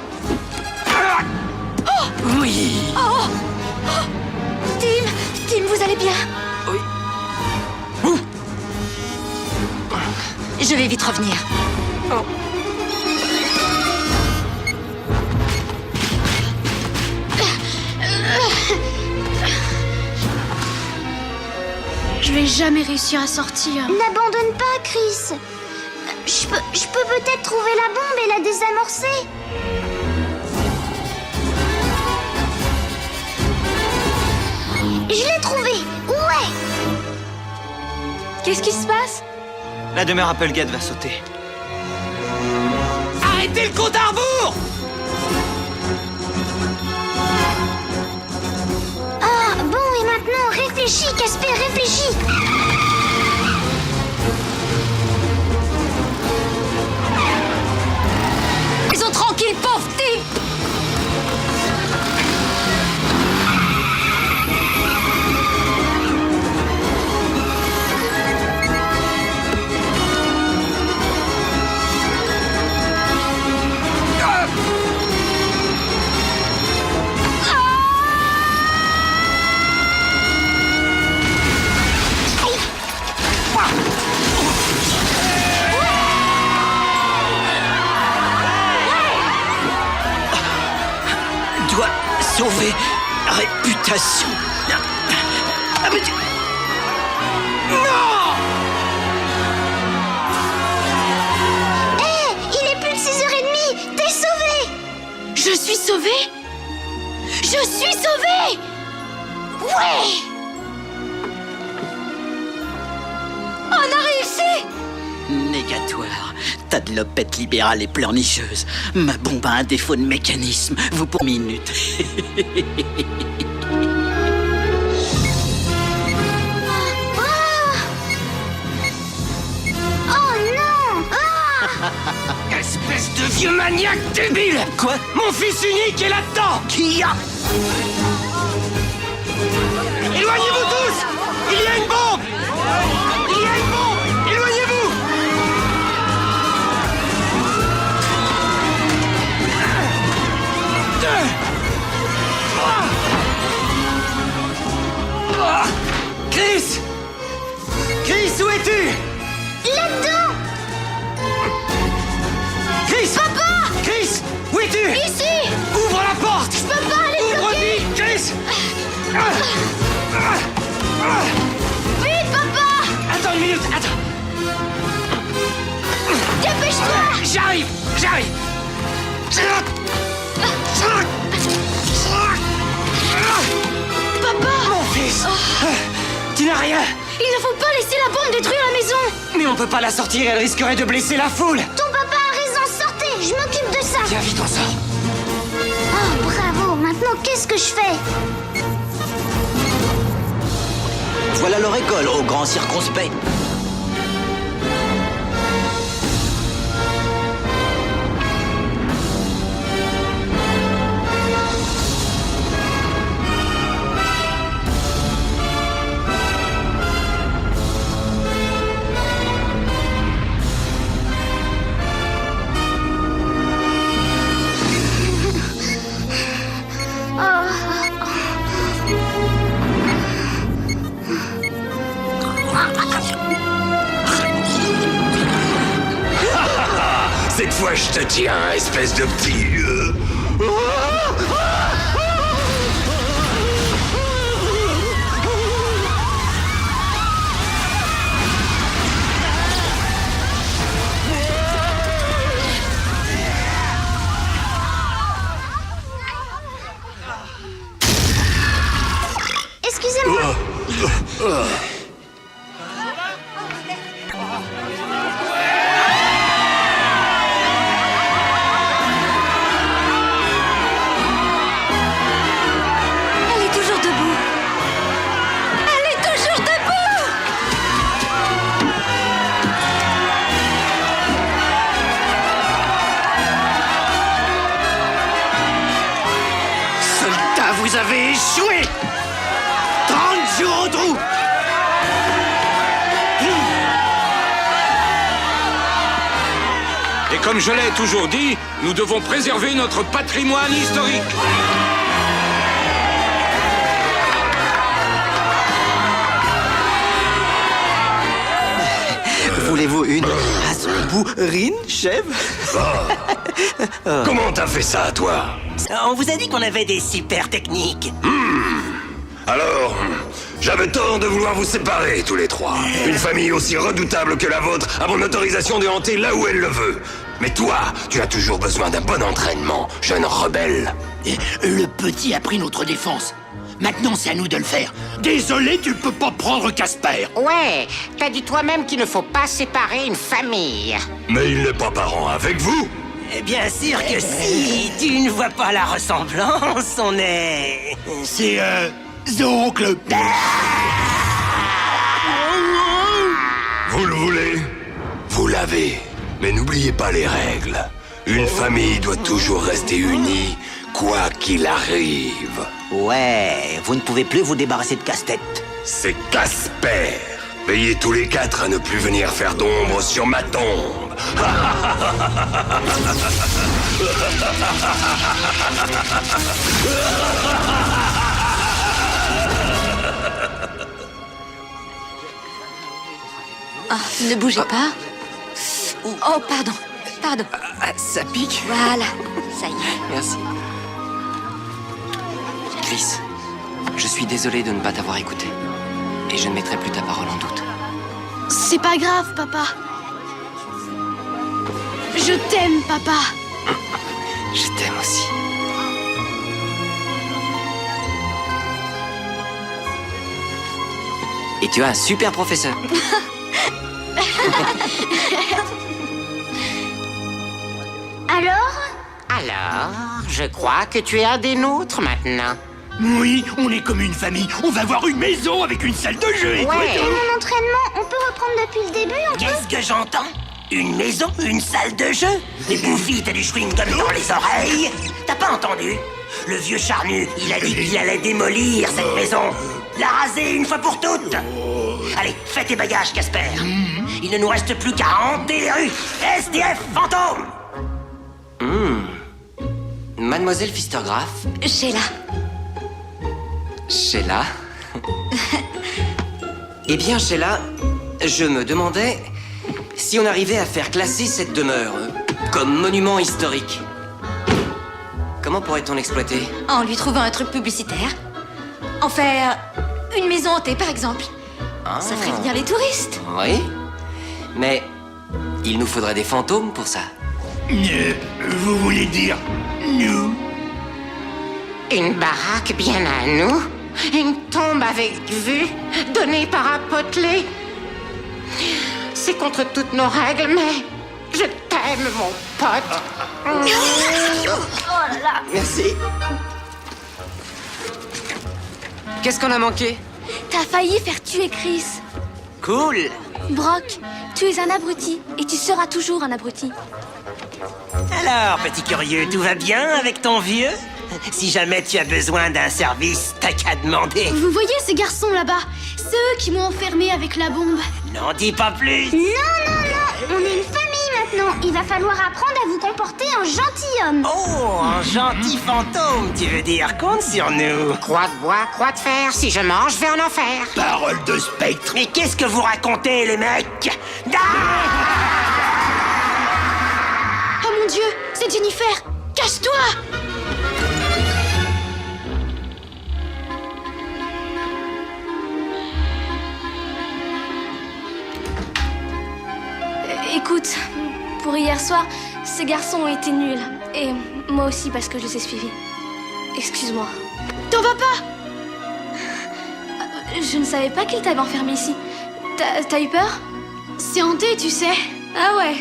Oh! Oui! Oh! Tim, vous allez bien? Oui. Je vais vite revenir. Oh. Je vais jamais réussir à sortir. N'abandonne pas, Chris. Je peux peut-être trouver la bombe et la désamorcer. Je l'ai trouvée. Ouais. Qu'est-ce qui se passe? La demeure Applegate va sauter. Arrêtez le compte à rebours! Ah, bon, et maintenant, réfléchis, Casper, réfléchis. Ils sont tranquilles, pauvre type! Doit sauver réputation. Ah, mais tu... Non! Hé, il est plus de 6h30. T'es sauvé. Je suis sauvée? Je suis sauvée! Ouais. On a réussi! Négatoire. Tas de lopettes libérales et pleurnicheuses. Ma bombe a un défaut de mécanisme. Vous pour minute. Oh non. Ah. Espèce de vieux maniaque débile! Quoi? Mon fils unique est là-dedans! Qui a... Éloignez-vous tous! Il y a une bombe! Il y a une bombe! Éloignez-vous! Chris! Chris, où es-tu? Là-dedans. Chris! Papa! Chris! Où es-tu? Ici. Ouvre la porte! Je peux pas aller Ouvre bloquer. vite, Chris! Vite, papa! Attends une minute, attends! Dépêche-toi! J'arrive! Papa! Mon fils! Tu n'as rien! Il ne faut pas laisser la bombe détruire la maison! Mais on peut pas la sortir, elle risquerait de blesser la foule! Ton papa a raison, sortez! Je m'occupe de ça! Viens vite, on sort! Oh, bravo! Maintenant, qu'est-ce que je fais? Voilà leur école au grand circonspect. Cette fois, je te tiens, espèce de petit... Excusez-moi. Elle est toujours debout. Elle est toujours debout. Soldats, vous avez échoué. 30 jours au trou. Et comme je l'ai toujours dit, nous devons préserver notre patrimoine historique. Voulez-vous une bourrine, chef? Comment t'as fait ça, toi? On vous a dit qu'on avait des super techniques. Alors, j'avais tort de vouloir vous séparer, tous les trois. Une famille aussi redoutable que la vôtre a mon autorisation de hanter là où elle le veut. Mais toi, tu as toujours besoin d'un bon entraînement, jeune rebelle. Le petit a pris notre défense. Maintenant, c'est à nous de le faire. Désolé, tu peux pas prendre Casper. Ouais, t'as dit toi-même qu'il ne faut pas séparer une famille. Mais il n'est pas parent avec vous? Bien sûr que si. Tu ne vois pas la ressemblance, on est... C'est, oncle. Vous le voulez? Vous l'avez. Mais n'oubliez pas les règles. Une famille doit toujours rester unie, quoi qu'il arrive. Ouais, vous ne pouvez plus vous débarrasser de casse-tête. C'est Casper. Veillez tous les quatre à ne plus venir faire d'ombre sur ma tombe. Ah, ne bougez pas. Oh, pardon. Pardon. Ça pique. Voilà, ça y est. Merci. Chris, je suis désolé de ne pas t'avoir écouté. Et je ne mettrai plus ta parole en doute. C'est pas grave, papa. Je t'aime, papa. Je t'aime aussi. Et tu as un super professeur. Alors, je crois que tu es un des nôtres maintenant. Oui, on est comme une famille. On va avoir une maison avec une salle de jeu et tout. Et mon entraînement, on peut reprendre depuis le début, on peut? Qu'est-ce que j'entends? Une maison? Une salle de jeu? Les bouffies, t'as du chewing-gum dans les oreilles? T'as pas entendu? Le vieux charnu, il a dit qu'il allait démolir cette maison. La raser une fois pour toutes. Allez, fais tes bagages, Casper. Il ne nous reste plus qu'à hanter les rues. SDF fantôme. Mademoiselle Fistergraph. Sheila. Sheila. Eh bien, Sheila, je me demandais si on arrivait à faire classer cette demeure comme monument historique. Comment pourrait-on l'exploiter? En lui trouvant un truc publicitaire. En faire une maison hantée, par exemple. Ça ferait venir les touristes. Oui. Mais il nous faudrait des fantômes pour ça. Vous voulez dire nous? Une baraque bien à nous? Une tombe avec vue? Donnée par un potelet? C'est contre toutes nos règles, mais je t'aime, mon pote. Oh là là. Merci. Qu'est-ce qu'on a manqué? T'as failli faire tuer Chris. Cool. Brock, tu es un abruti et tu seras toujours un abruti. Alors, petit curieux, tout va bien avec ton vieux? Si jamais tu as besoin d'un service, t'as qu'à demander. Vous voyez ces garçons là-bas? C'est eux qui m'ont enfermé avec la bombe. N'en dis pas plus. Non, on est une famille maintenant. Il va falloir apprendre à vous comporter en gentilhomme. Oh, un gentil fantôme, tu veux dire? Compte sur nous. Croix de bois, croix de fer, si je mange, je vais en enfer. Parole de spectre. Mais qu'est-ce que vous racontez, les mecs? Arrête, Jennifer! Cache-toi! Écoute, pour hier soir, ces garçons ont été nuls. Et moi aussi parce que je les ai suivis. Excuse-moi. T'en vas pas! Je ne savais pas qu'ils t'avaient enfermé ici. T'as eu peur? C'est hanté, tu sais. Ah ouais.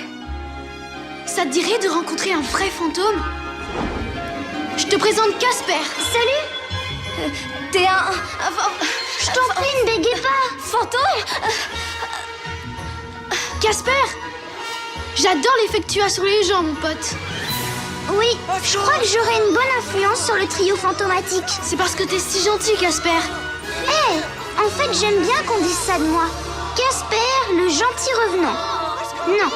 Ça te dirait de rencontrer un vrai fantôme? Je te présente Casper. Salut. T'es un... Je t'en prie, ne bégayez pas. Fantôme? Casper, j'adore l'effet que tu as sur les gens, mon pote. Oui, je crois que j'aurai une bonne influence sur le trio fantomatique. C'est parce que t'es si gentil, Casper. Hé, en fait, j'aime bien qu'on dise ça de moi. Casper, le gentil revenant. Non.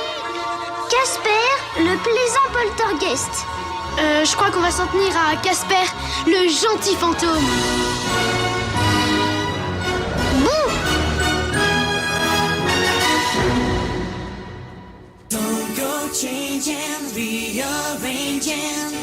Casper, le plaisant poltergeist. Je crois qu'on va s'en tenir à Casper, le gentil fantôme. Bouh! Don't go changing, rearranging.